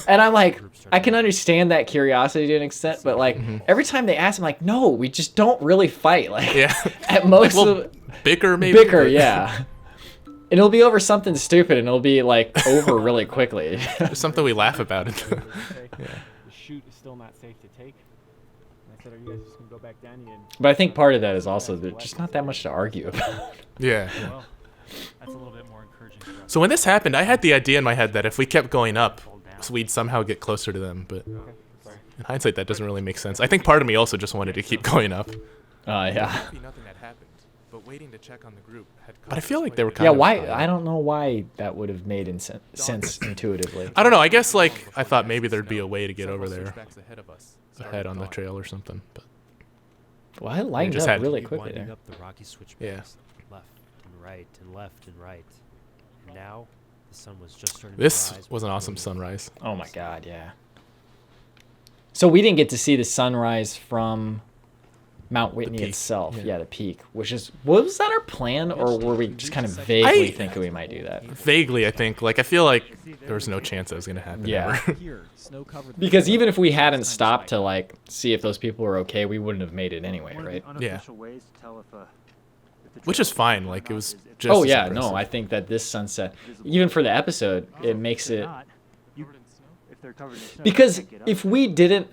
And I'm like, I can understand that curiosity to an extent, but like every time they ask, I'm like, no, we just don't really fight. Like Yeah. at most We'll bicker maybe. bicker, but yeah. And it'll be over something stupid and it'll be like over really quickly. There's something we laugh about. the chute is still not safe to take. And I said, are you guys just gonna go back down and But I think part of that is also there's just not that much to argue about. Yeah. well, that's a little bit more encouraging for us. So when this happened, I had the idea in my head that if we kept going up, so we'd somehow get closer to them. But in hindsight, that doesn't really make sense. I think part of me also just wanted to keep going up. Yeah. Nothing had happened, but waiting to check on the group had. But I feel like they were kind Yeah, of. why? I don't know why that would have made sense intuitively. I don't know. I guess like I thought maybe there'd be a way to get over there, ahead on the trail or something. But Well, I lightened just up had- really You're quickly winding there. up the rocky switchbacks, left and right and left and right. And now the sun was just starting this to rise. was an awesome sunrise. Oh my god, yeah. So we didn't get to see the sunrise from Mount Whitney peak, itself. yeah. Yeah, the peak. Was that our plan, or were we just kind of vaguely thinking we might do that? Vaguely, I think. Like I feel like there was no chance that was gonna happen. Yeah. ever. Here, snow covered. Because even if we hadn't stopped to like see if those people were okay, we wouldn't have made it anyway, One of right? the Yeah. unofficial ways to tell if the Which is trail fine. or Like it not was is if just. Oh as yeah, impressive. no, I think that this sunset, even for the episode, it makes they're it not, if they're covered in snow, you because can't get up. if we didn't,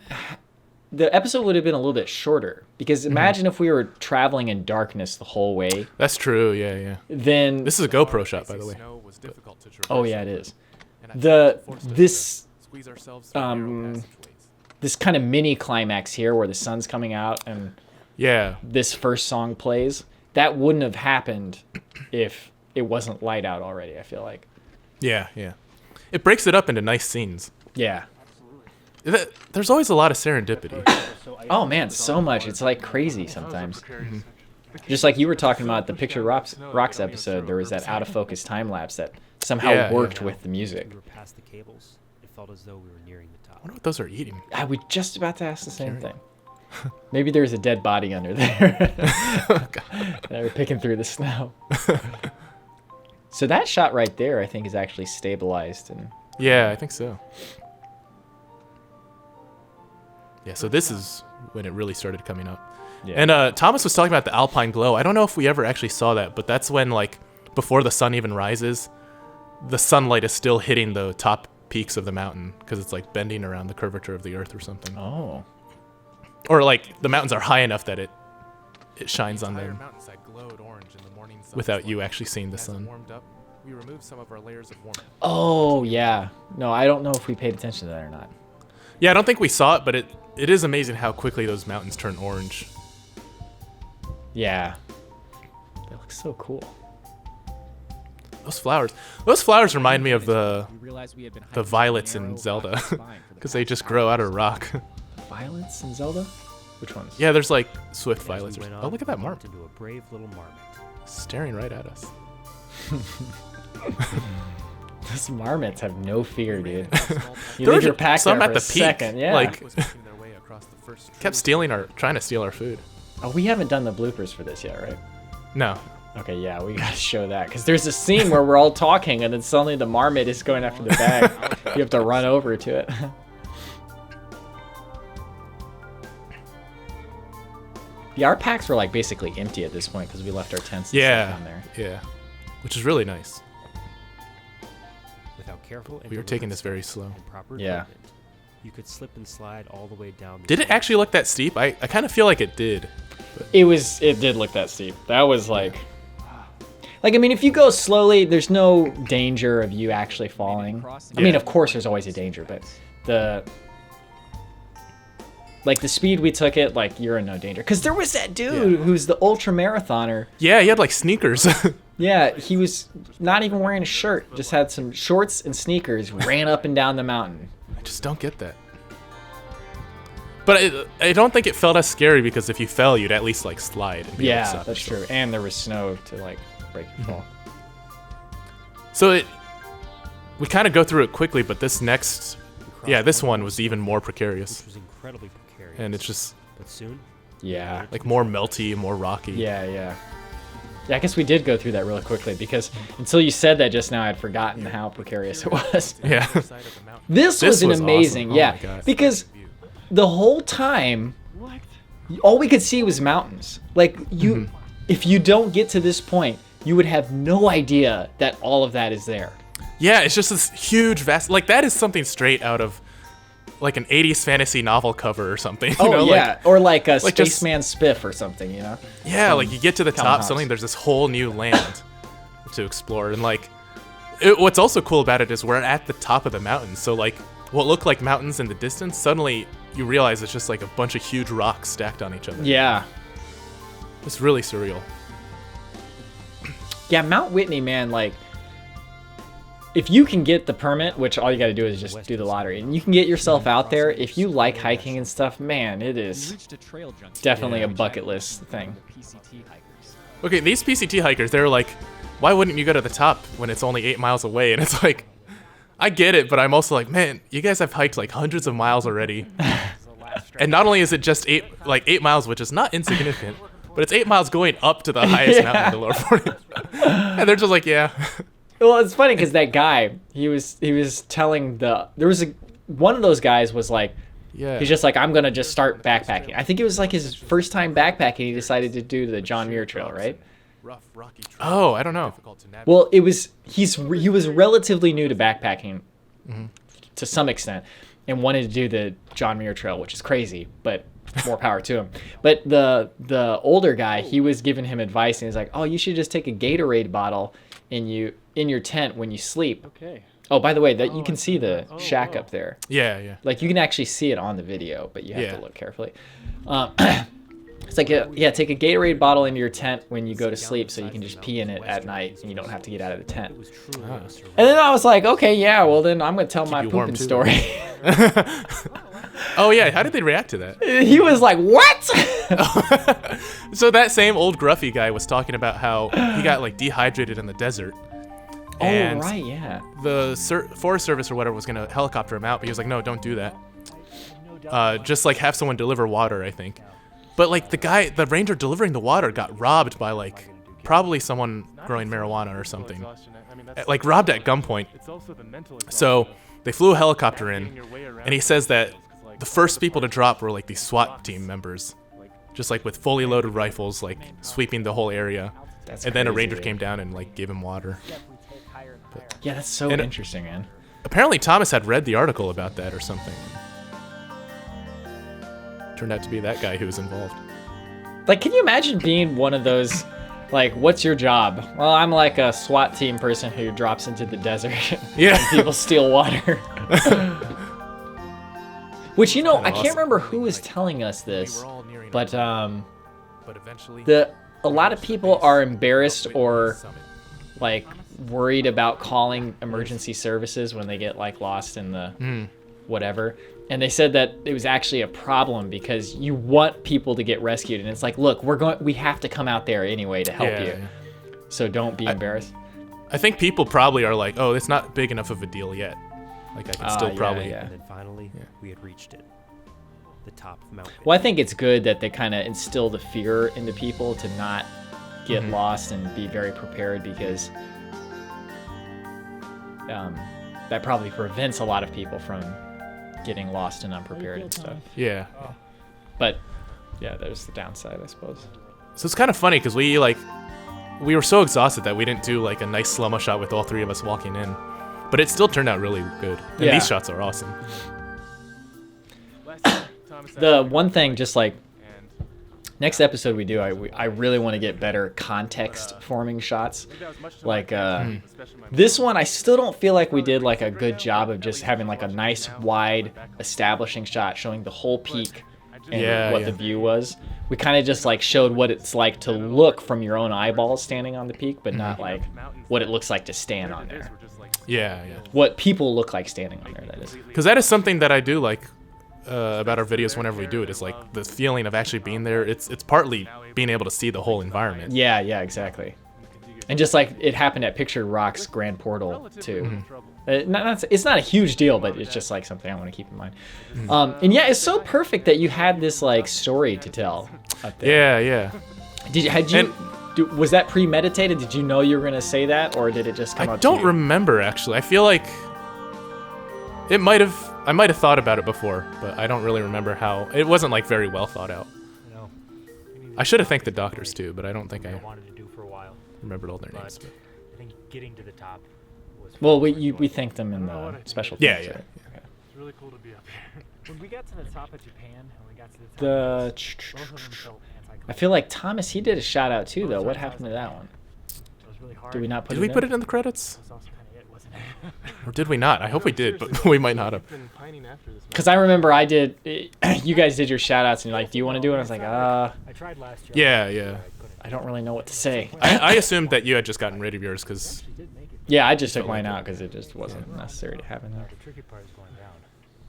the episode would have been a little bit shorter. Because imagine if we were traveling in darkness the whole way, That's true. Yeah. then This is a GoPro shot, by the way. oh yeah, it is. This this kind of mini climax here where the sun's coming out and Yeah. this first song plays, that wouldn't have happened if it wasn't light out already, I feel like. Yeah. It breaks it up into nice scenes. Yeah. There's always a lot of serendipity. Oh man, so much. It's like crazy sometimes. Just like you were talking about the Picture Rocks episode, there was that out of focus time lapse that somehow Yeah, worked yeah. with the music. We were past the cables. It felt as though we were nearing the top. I wonder what those are eating. I was just about to ask the same thing. Maybe there's a dead body under there. They were picking through the snow. So that shot right there, I think, is actually stabilized. And Yeah, I think so. Yeah, so this is when it really started coming up. yeah. And Thomas was talking about the alpine glow. I don't know if we ever actually saw that, but that's when, like, before the sun even rises, the sunlight is still hitting the top peaks of the mountain because it's like bending around the curvature of the earth or something. Oh. Or like the mountains are high enough that it shines on them Mountainside glowed orange in the morning sun without you actually seeing the As it sun. warmed up, we removed some of our layers of warmth. Oh, yeah. No, I don't know if we paid attention to that or not. Yeah, I don't think we saw it, but it is amazing how quickly those mountains turn orange. Yeah. They look so cool. Those flowers remind me of the We realized we had been the hiking violets a narrow in Zelda rocky spine for the because they past just hour. grow out of rock. Violets in Zelda? Which ones? Yeah, there's like swift As violets. we went Oh, on, look at that we marmot bumped into a brave little marmot. staring right at us. Those marmots have no fear, dude. You There leave were your pack some there at for the a peak, second, yeah. like- Was making their way across the first Kept tree. trying to steal our food. Oh, we haven't done the bloopers for this yet, right? No. Okay, yeah, we gotta show that because there's a scene where we're all talking and then suddenly the marmot is going after the bag. You have to run over to it. Yeah, our packs were like basically empty at this point because we left our tents and stuff Yeah. down there. Yeah. Which is really nice. Without careful and We were taking deliberate this very steps slow. and proper Yeah. equipment, you could slip and slide all the way down. the Did it slope. actually look that steep? I kind of feel like it did. It did look that steep. That was like, I mean, if you go slowly, there's no danger of you actually falling. I mean, Yeah. of course, there's always a danger, but the speed we took it, like you're in no danger. Cause there was that dude who's the ultra marathoner. Yeah, he had like sneakers. Yeah, he was not even wearing a shirt, just had some shorts and sneakers, ran up and down the mountain. I just don't get that. But I don't think it felt as scary because if you fell, you'd at least like slide. And be able to Yeah, stop that's yourself. true. And there was snow to like break your fall. So we kind of go through it quickly, but this next, We crossed this one one was even more precarious. which was incredibly precarious. And it's just But soon, Yeah. like more melty, more rocky. Yeah, yeah. Yeah, I guess we did go through that really quickly because until you said that just now, I'd forgotten how precarious it was. Yeah. This was was amazing, awesome. Oh yeah. my God. Because the whole time, all we could see was mountains. Like if you don't get to this point, you would have no idea that all of that is there. Yeah, it's just this huge, vast. Like that is something straight out of like an 80s fantasy novel cover or something. Oh, you know? yeah, or like a like just- Spaceman Spiff or something, you know? Yeah, like you get to the Calvin top, Hobbes. suddenly there's this whole new land to explore, and like, what's also cool about it is we're at the top of the mountain. So like, what look like mountains in the distance, suddenly you realize it's just like a bunch of huge rocks stacked on each other. Yeah. It's really surreal. Yeah, Mount Whitney, man, like, if you can get the permit, which all you got to do is just do the lottery, and you can get yourself out there, if you like hiking and stuff, man, it is definitely a bucket list thing. Okay, these PCT hikers, they're like, why wouldn't you go to the top when it's only 8 miles away? And it's like, I get it, but I'm also like, man, you guys have hiked like hundreds of miles already. And not only is it just 8 miles, which is not insignificant, but it's 8 miles going up to the highest mountain in the lower 40. And they're just like, yeah. Well, it's funny because that guy, he was telling one of those guys was like, Yeah. he's just like, I'm gonna just start backpacking. I think it was like his first time backpacking. He decided to do the John Muir Trail, right? Oh, I don't know. Well, he was relatively new to backpacking to some extent, and wanted to do the John Muir Trail, which is crazy, but more power to him. But the older guy, he was giving him advice, and he's like, oh, you should just take a Gatorade bottle in your tent when you sleep. Okay. Oh, by the way, that you can see the shack up there. Yeah, yeah. Like you can actually see it on the video, but you have Yeah. to look carefully. It's like, take a Gatorade bottle into your tent when you go to sleep so you can just pee in it at night and you don't have to get out of the tent. And then I was like, okay, yeah, well then I'm going to tell my you warm pooping too. story. Oh, yeah. How did they react to that? He was like, what? So that same old gruffy guy was talking about how he got like dehydrated in the desert. And oh, right, yeah. the Forest Service or whatever was going to helicopter him out, but he was like, no, don't do that. Just like have someone deliver water, I think. But like the ranger delivering the water got robbed by like probably someone growing marijuana or something. Like robbed at gunpoint. So they flew a helicopter in, and he says that the first people to drop were like these SWAT team members, just like with fully loaded rifles, like sweeping the whole area. That's And then a crazy, ranger dude. came down and like gave him water. Yeah, that's so And- interesting, man. apparently Thomas had read the article about that or something. Turned out to be that guy who was involved. Like, can you imagine being one of those? Like, what's your job? Well, I'm like a SWAT team person who drops into the desert Yeah. and people steal water. Which, you know, I can't awesome. remember who was telling us this, We were all nearing but but eventually a lot of people are embarrassed Whitney or summit. like worried about calling emergency services when they get like lost in the whatever. And they said that it was actually a problem because you want people to get rescued, and it's like, look, we have to come out there anyway to help Yeah, you. yeah. So don't be embarrassed. I think people probably are like, oh, it's not big enough of a deal yet. Like, I can still yeah, probably. yeah. And then finally, we had reached it. The top of Mount Whitney. Well, I think it's good that they kind of instill the fear into people to not get lost and be very prepared, because that probably prevents a lot of people from getting lost and unprepared and stuff. Yeah. But yeah, there's the downside, I suppose. So it's kind of funny because we were so exhausted that we didn't do like a nice slow-mo shot with all three of us walking in. But it still turned out really good. And Yeah. these shots are awesome. Last time, Thomas The asked me, one thing, just like and next episode we do, I really want to get better context forming shots. maybe that was much to Like especially my this one, I still don't feel like we did like a good job of just having like a nice wide establishing shot showing the whole peak and Yeah, what yeah. the view was. We kind of just like showed what it's like to look from your own eyeballs standing on the peak, but not like what it looks like to stand on there. Yeah, yeah. What people look like standing on there, that is. Because that is something that I do like about our videos whenever we do it. Is like the feeling of actually being there. It's partly being able to see the whole environment. Yeah, exactly. And just like it happened at Picture Rock's Grand Portal too. It's not a huge deal, but it's just like something I want to keep in mind. And yeah, it's so perfect that you had this like story to tell up there. Yeah, yeah. Was that premeditated? Did you know you were gonna say that, or did it just come I up? don't to you? remember actually. I feel like I might have thought about it before, but I don't really remember how. It wasn't like very well thought out. You know, I should have thanked the doctors too, but I don't think I I wanted to do for a while. remembered all their But names. I think getting to the top was. Well, we thanked them in the special. Yeah, things, yeah. right? It's really cool to be up here. When we got to the top of Japan, and we got to the top, The both of them felt anti-climactic. I feel like Thomas, he did a shout out too though. What happened to that one? It was really hard. Did we not put Did it we in? put it in the credits? That was also kind of it, wasn't it? Or did we not? I hope we did, but we might not have. Because I remember I did. You guys did your shout outs and you're like, do you want to do it? And I was like, I tried last year. Yeah, yeah. I don't really know what to say. I assumed that you had just gotten rid of yours because She did make it. Yeah, I just took mine out because it just wasn't necessary to have in there. The tricky part is going down.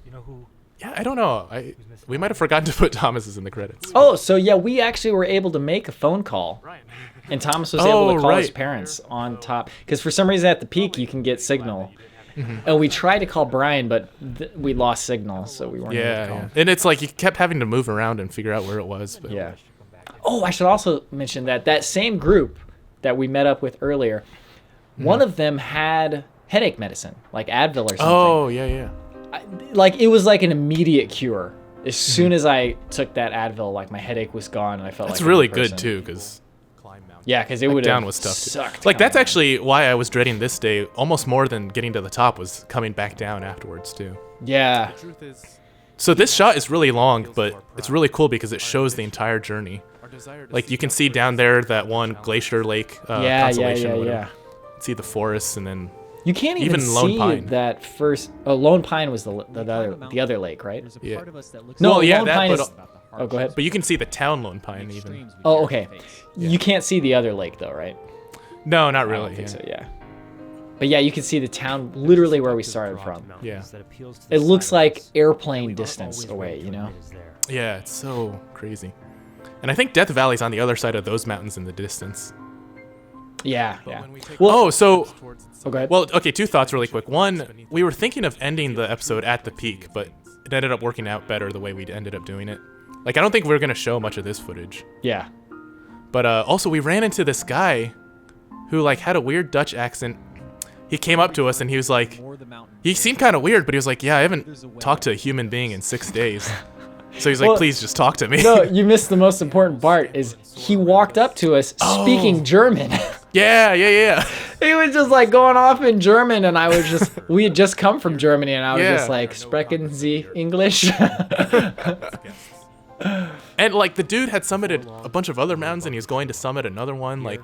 You know who? yeah, I don't know. We might have forgotten to put Thomas's in the credits. Oh, so yeah, we actually were able to make a phone call. And Thomas was able to call his right. parents on top. Because for some reason at the peak, you can get signal. And we tried to call Brian, but we lost signal, so we weren't able to Yeah, call yeah. him. And it's like you kept having to move around and figure out where it was. But Yeah. Oh, I should also mention that same group that we met up with earlier, one of them had headache medicine, like Advil or something. Oh, yeah, yeah. Like it was like an immediate cure. As soon as I took that Advil, like my headache was gone, and I felt That's like a really new good person. too, because Yeah, because it like would down have was tough too. sucked. Like that's coming actually why I was dreading this day almost more than getting to the top was coming back down afterwards too. down. Yeah. Truth is, So this shot is really long, but it's really cool because it shows the entire journey. our desire to Like see you can how see great down is there the that one glacier lake Yeah, constellation. or yeah. whatever. See the forests and then You can't even Even Lone see Pine. that first. Oh, Lone Pine was the other lake, right? There's a Yeah. part of us that looks No, Well, yeah, Lone that, Pine but- is. Oh, go ahead. but you can see the town Lone Pine even. extremes we Oh, dare okay. face. You can't see the other lake though, right? No, not I really. don't think yeah. so. Yeah. But yeah, you can see the town literally where we started from. Yeah. It looks like airplane distance away, you know? Yeah, it's so crazy. And I think Death Valley's on the other side of those mountains in the distance. Yeah, But yeah. when we take Well- Oh, so towards its Oh, go ahead. well, okay, two thoughts really quick. One, we were thinking of ending the episode at the peak, but it ended up working out better the way we ended up doing it. Like I don't think we were gonna show much of this footage. Yeah. But also we ran into this guy who like had a weird Dutch accent. He came up to us and he was like, More the mountain. he seemed kind of weird, but he was like, yeah, I haven't talked to a human being in 6 days. So he's like, Well, please just talk to me. No, you missed the most important part is he walked up to us speaking German. Yeah. He was just like going off in German, and I was just, we had just come from Germany, and I was just Yeah. like, sprechen Sie English? And like the dude had summited a bunch of other mountains, and he was going to summit another one. Like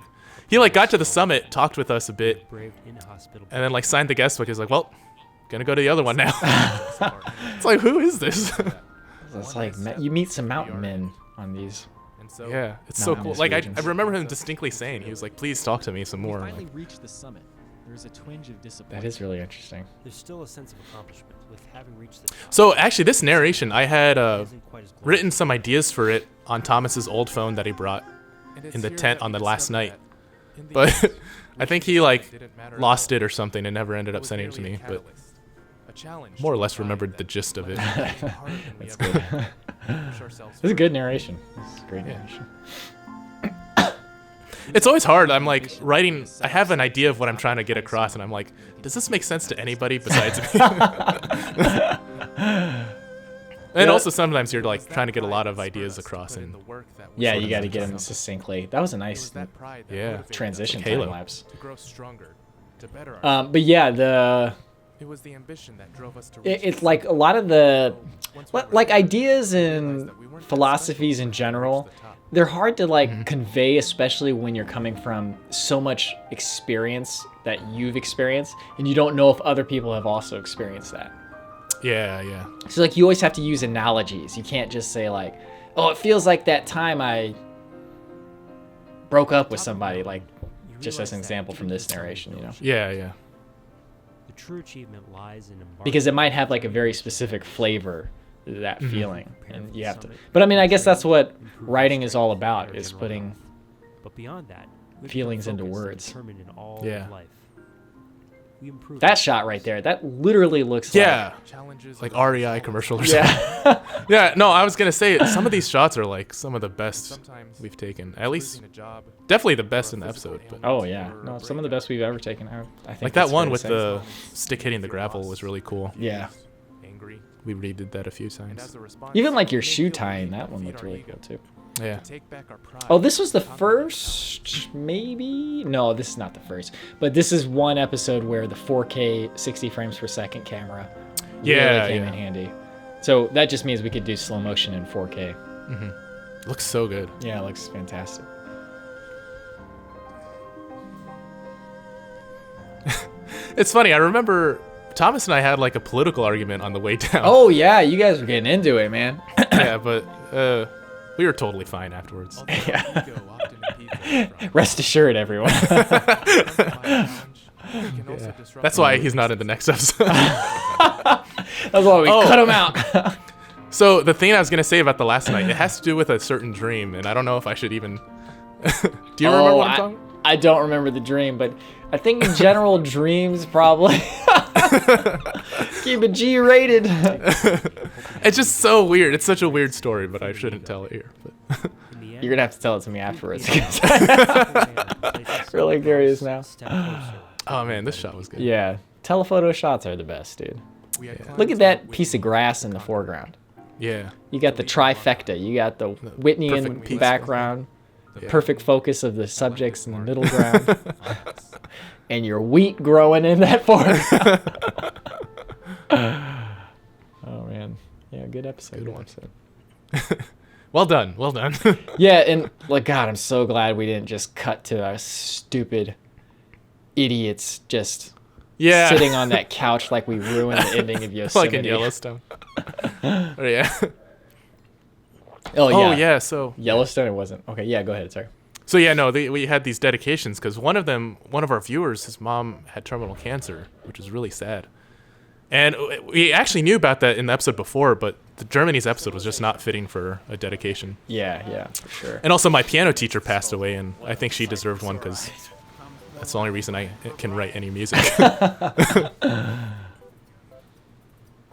he like got to the summit, talked with us a bit, Braved inhospitable. and then like signed the guest book. He's like, well, gonna go to the other one now. It's like, who is this? It's like, you meet some mountain men on these. And so Yeah, it's No, so I'm cool. just Like I regions. remember him distinctly saying, he was like, please talk to me some more. Finally Like, reached the summit. There's a twinge of disappointment. That is really interesting. There's still a sense of accomplishment with having reached the top. so actually, this narration, I had Isn't quite as glorious. written some ideas for it on Thomas's old phone that he brought, and it's in the here tent that on we the last discover night. that in the but end, I think reaching he the like summit didn't matter at lost all. it or something and never ended It up was sending it to merely me. a But catalyst, a challenge more or to less a mind remembered that the gist of it. left us harder than we That's ever good. imagined. Push ourselves This is a further. good narration. This is a great Yeah. narration. It's always hard. I'm like writing. I have an idea of what I'm trying to get across, and I'm like, does this make sense to anybody besides me? And also sometimes you're like trying to get a lot of ideas across, and Yeah, Sort you of got to get interesting. them succinctly. That was a nice Yeah. transition Halo. time lapse. To grow stronger, to better ourselves. But yeah, It was the ambition that drove us to it's like a lot of the like ideas and philosophies in general, they're hard to like convey, especially when you're coming from so much experience that you've experienced and you don't know if other people have also experienced that. Yeah. So like you always have to use analogies. You can't just say like, oh, it feels like that time I broke up with somebody, like just as an example from this narration, you know. Yeah. The true achievement lies in embarking Because it might have like a very specific flavor, that feeling, and you have to. But I mean, I guess that's what writing is all about, is putting But beyond that, we have to feelings into focus and words. determined in all Yeah. of life. We improve that shot right there. That literally looks Yeah. Challenges Like of our REI resolve. commercial or like. something. Yeah. Yeah, no, I was gonna say some of these shots are like some of the best Sometimes we've taken. At least losing a job, definitely the best in the episode. But Oh yeah. No, some of the best we've ever taken. I think like that's that one fair with to say. the stick hitting the gravel was really cool. Yeah. angry, We redid that a few and as times. a response, Even like your we may shoe feel the tying, need to that one defeat looked our really ego, good too. Yeah. to take back our pride, Oh, this was the and confidence. first, maybe? No, this is not the first. But this is one episode where the 4K 60 frames per second camera Yeah, really came yeah. in handy. So that just means we could do slow motion in 4K. Looks so good. Yeah, it looks fantastic. It's funny. I remember Thomas and I had like a political argument on the way down. Oh yeah, you guys were getting into it, man. Yeah, but we were totally fine afterwards. Although our ego often impedes our Rest assured, everyone. progress, it can also disrupt That's our why he's not in the next episode. That's why we Oh. cut him out. So the thing I was gonna say about the last night, it has to do with a certain dream, and I don't know if I should even. Do you remember what I'm talking? I don't remember the dream, but I think in general dreams probably keep it G-rated. It's just so weird. It's such a weird story, but I shouldn't tell it here. But In the end, You're gonna have to tell it to me afterwards. because Really curious now. Step closer. oh man, this shot was good. Yeah, telephoto shots are the best, dude. We had climbed Look at to that the piece of grass in the foreground. Yeah. You got the trifecta. You got the Whitney in perfect the piece. background, the Yeah. perfect focus of the subjects in the middle ground, and your wheat growing in that foreground. Oh man, yeah, good episode. Good one. episode. Well done. Well done. Yeah, and like God, I'm so glad we didn't just cut to our stupid idiots just Yeah. sitting on that couch like we ruined the ending of Yosemite. like in Yellowstone. Oh yeah. Oh yeah. Oh yeah. So Yellowstone. It wasn't. Okay, yeah. Go ahead. Sorry. So yeah, no, we had these dedications because one of our viewers, his mom had terminal cancer, which is really sad. And we actually knew about that in the episode before, but the Germany's episode was just not fitting for a dedication. Yeah, for sure. And also my piano teacher passed away, and I think she deserved one because that's the only reason I can write any music.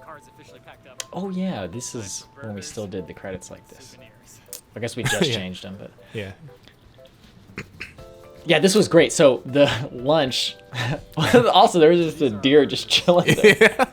Cards officially packed up. Oh yeah, this is when we still did the credits like this. I guess we just Yeah. changed them, but Yeah. yeah, this was great. So the lunch, also there was just a deer just chilling there. Yeah.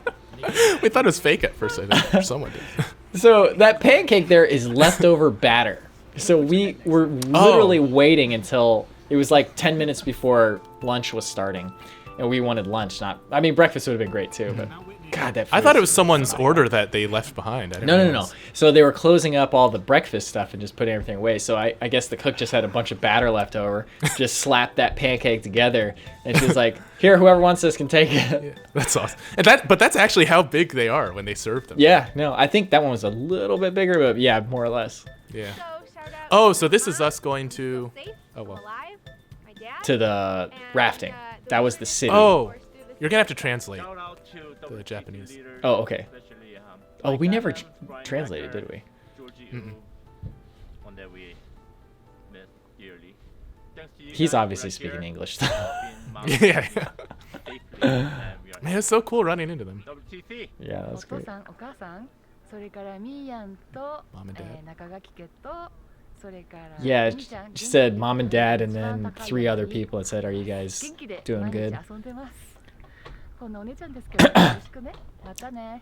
We thought it was fake at first, I think, or someone did. So that pancake there is leftover batter. So we were literally waiting until It was like 10 minutes before lunch was starting, and we wanted lunch. I mean, breakfast would have been great too, but God, that. I thought it was someone's order that they left behind. No. So they were closing up all the breakfast stuff and just putting everything away. So I guess the cook just had a bunch of batter left over, just slapped that pancake together, and she was like, "Here, whoever wants this can take it." Yeah, that's awesome. And but that's actually how big they are when they serve them. Yeah, no, I think that one was a little bit bigger, but yeah, more or less. Yeah. Oh, so this is us going to. Oh well. To the rafting. That was the city. Oh, you're gonna have to translate the Japanese. Oh, okay. Oh, we never translated, did we? He's obviously speaking English. Yeah. Man, it's so cool running into them. Yeah, that was great. Mom and dad. Yeah, she said mom and dad and then 3 other people and said, "Are you guys doing good?"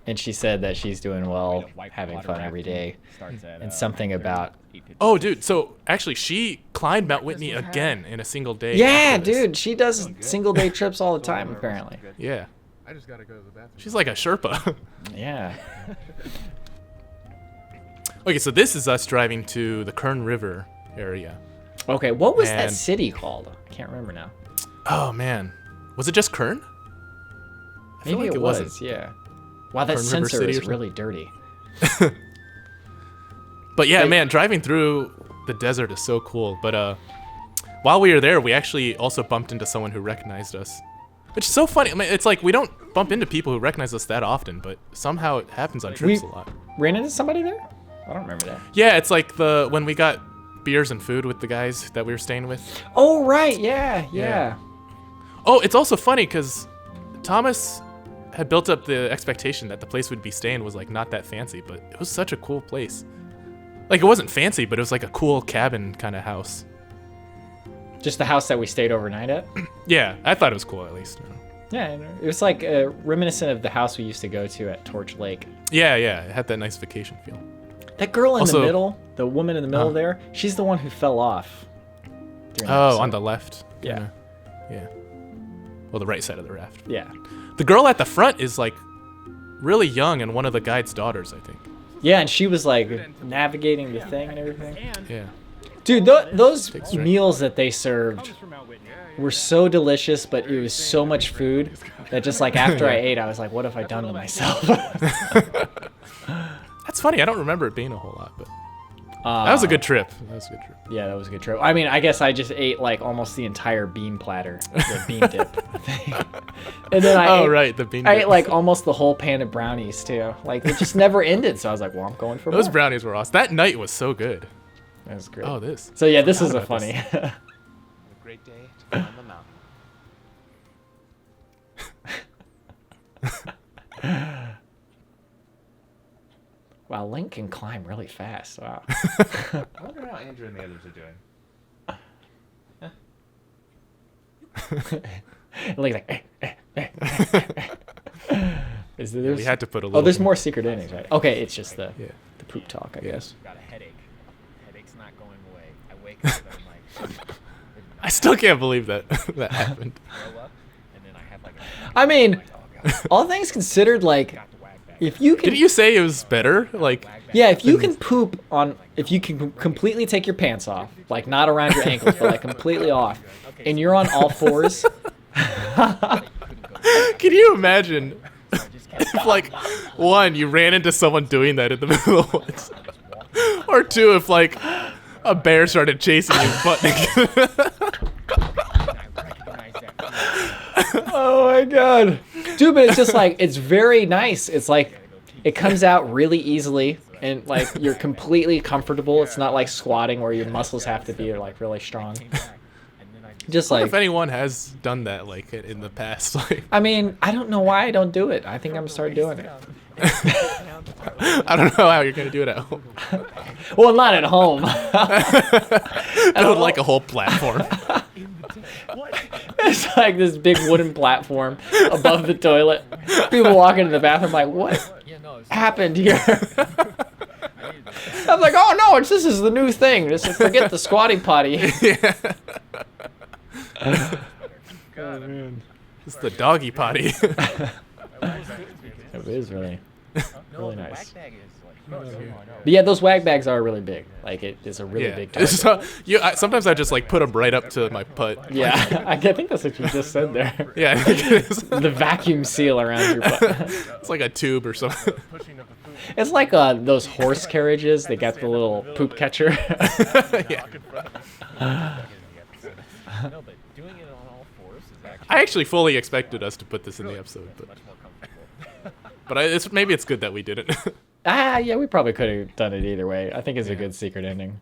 And she said that she's doing well, having fun every day. And something about... Oh, dude, so actually she climbed Mount Whitney again in a single day. Yeah, dude, she does single day trips all the time, apparently. Yeah. I just gotta go to the bathroom. She's like a Sherpa. Yeah. Okay, so this is us driving to the Kern River area. Okay, what was that city called? I can't remember now. Oh, man. Was it just Kern? Maybe it was, yeah. Wow, that sensor is really dirty. But yeah, man, driving through the desert is so cool. But while we were there, we actually also bumped into someone who recognized us. Which is so funny. I mean, it's like we don't bump into people who recognize us that often, but somehow it happens on trips a lot. Ran into somebody there? I don't remember that. Yeah, it's like when we got beers and food with the guys that we were staying with. Oh, right. Yeah. Oh, it's also funny because Thomas had built up the expectation that the place we'd be staying was like not that fancy, but it was such a cool place. Like it wasn't fancy, but it was like a cool cabin kind of house. Just the house that we stayed overnight at? Yeah, I thought it was cool at least. Yeah, it was like reminiscent of the house we used to go to at Torch Lake. Yeah, it had that nice vacation feel. That girl in the middle, the woman in the middle there, she's the one who fell off. Oh, on the left. Yeah. Yeah. Well, the right side of the raft. Yeah. The girl at the front is like really young and one of the guide's daughters, I think. Yeah, and she was like navigating the thing and everything. Yeah. Dude, those meals that they served were so delicious, but it was so much food that just like after I ate, I was like, what have I done to myself? That's funny. I don't remember it being a whole lot, but that was a good trip. Yeah, that was a good trip. I mean, I guess I just ate like almost the entire bean platter, the bean dip thing. And then I ate like almost the whole pan of brownies too. Like it just never ended. So I was like, well, I'm going for those more. Brownies were awesome. That night was so good. That was great. Oh, this. So yeah, this is a funny. A great day to climb the mountain. Wow, Link can climb really fast. Wow. I wonder how Andrew and the others are doing. Link's like, we had to put a little. Oh, there's more secret endings, right? Okay, it's just the poop talk, I guess. Got a headache. Headache's not going away. I wake up and I'm like. I still can't believe that that happened. And then I have like I mean, all things considered, like. If you can, did you say it was better? Like, yeah, if you can poop on, if you can completely take your pants off, like not around your ankles, but like completely off, and you're on all fours. Can you imagine if, like, one, you ran into someone doing that in the middle of the woods, or two, if like a bear started chasing you butt naked? Oh my god. Dude, but it's just like, it's very nice. It's like, it comes out really easily and like you're completely comfortable. It's not like squatting where your muscles have to be like really strong. Just like, if anyone has done that like in the past, like, I mean, I don't know why I don't do it. I think I'm gonna start doing it. I don't know how you're gonna do it at home. Well, not at home. Build like a whole platform. It's like this big wooden platform above the toilet. People walk into the bathroom like, what happened here? I was like, oh no, this is the new thing. Just forget the squatty potty. Oh, man. This is the doggy potty. It is really, really the nice. whack bag is like, But yeah, those wag bags are really big. Like it is a really big target. So, sometimes I just like put them right up to my butt. Yeah, I think that's what you just said there. Yeah, I think it is. The vacuum seal around your butt. It's like a tube or something. It's like those horse carriages. They got the little poop catcher. Yeah. no, but doing it on all fours is actually. I actually fully expected us to put this in the episode, but much more comfortable. but maybe it's good that we didn't. Yeah, we probably could have done it either way. I think it's a good secret ending.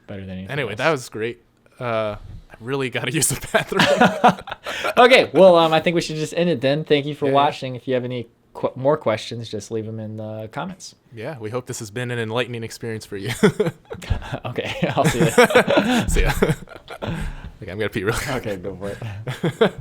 Better than anything. Anyway, else. that was great. I really got to use the bathroom. Okay, well, I think we should just end it then. Thank you for watching. If you have any more questions, just leave them in the comments. Yeah, we hope this has been an enlightening experience for you. Okay, I'll see you. See ya. Okay, I'm gonna pee real quick. Okay, go for it.